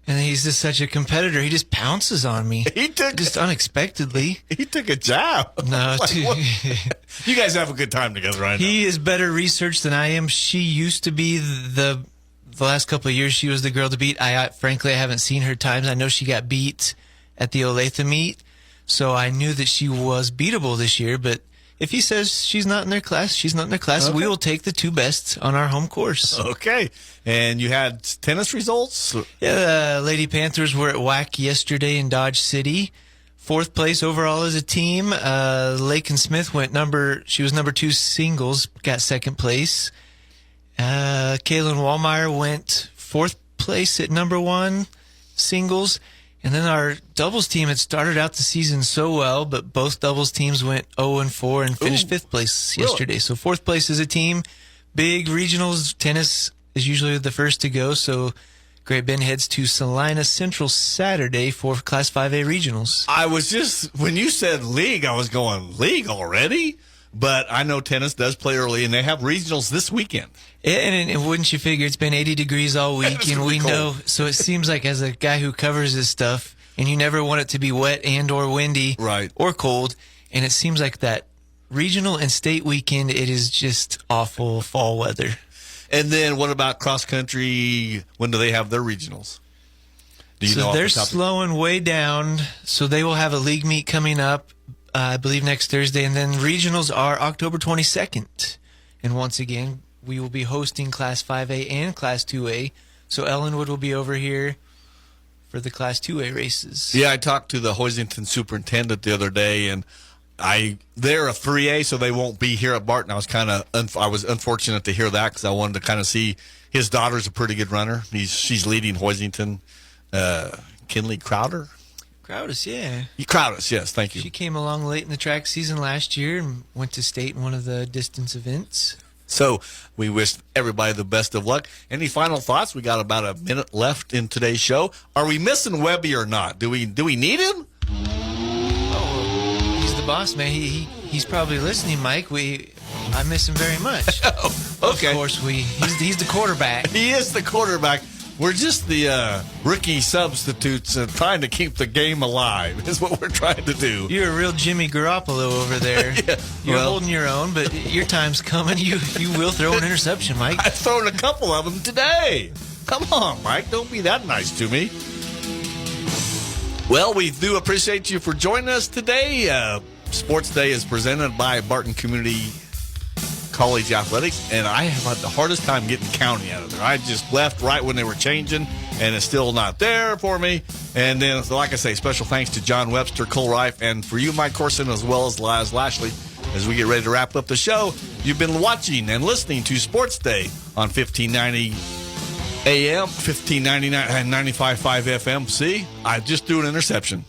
and he's just such a competitor. He just pounces on me. Just unexpectedly. He took a jab. No, you guys have a good time together, right? He is better researched than I am. She used to be the last couple of years, she was the girl to beat. Frankly, I haven't seen her times. I know she got beat at the Olathe meet, so I knew that she was beatable this year. But if he says she's not in their class, she's not in their class. Okay. We will take the two best on our home course. Okay. And you had tennis results? Yeah, the Lady Panthers were at WAC yesterday in Dodge City. 4th place overall as a team. Lakin Smith she was number 2 singles, got 2nd place. Kaylin Wallmeyer went 4th place at number 1 singles. And then our doubles team had started out the season so well, but both doubles teams went 0-4 and finished 5th place yesterday. So 4th place as a team. Big regionals. Tennis is usually the first to go. So Great Bend heads to Salina Central Saturday for Class 5A regionals. I was just, when you said league, I was going, league already? But I know tennis does play early, and they have regionals this weekend. And wouldn't you figure it's been 80 degrees all week, and we know. So it seems like as a guy who covers this stuff, and you never want it to be wet and or windy or cold, and it seems like that regional and state weekend, it is just awful fall weather. And then what about cross country? When do they have their regionals? Do you know? They're slowing way down, so they will have a league meet coming up. I believe next Thursday, and then regionals are October 22nd. And once again, we will be hosting Class 5A and Class 2A. So Ellenwood will be over here for the Class 2A races. Yeah, I talked to the Hoisington superintendent the other day, and they're a 3A, so they won't be here at Barton. I was unfortunate to hear that because I wanted to kind of see his daughter's a pretty good runner. She's leading Hoisington. Kinley Crowder. Crowdus, yeah. Crowdus, yes, thank you. She came along late in the track season last year and went to state in one of the distance events. So we wish everybody the best of luck. Any final thoughts? We got about a minute left in today's show. Are we missing Webby or not? Do we need him? Oh, he's the boss, man. He's probably listening, Mike. I miss him very much. Okay. Of course, he's the quarterback. He is the quarterback. We're just the rookie substitutes trying to keep the game alive is what we're trying to do. You're a real Jimmy Garoppolo over there. Yeah, You're holding your own, but your time's coming. You will throw an interception, Mike. I've thrown a couple of them today. Come on, Mike. Don't be that nice to me. Well, we do appreciate you for joining us today. Sports Day is presented by Barton Community college athletics, and I have had the hardest time getting county out of there. I just left right when they were changing, and it's still not there for me. And then, so like I say, special thanks to John Webster, Cole Reif, and for you, Mike Corson, as well as Laz Lashley. As we get ready to wrap up the show, you've been watching and listening to Sports Day on 1590 AM, 1599 and 95.5 FM. See, I just threw an interception.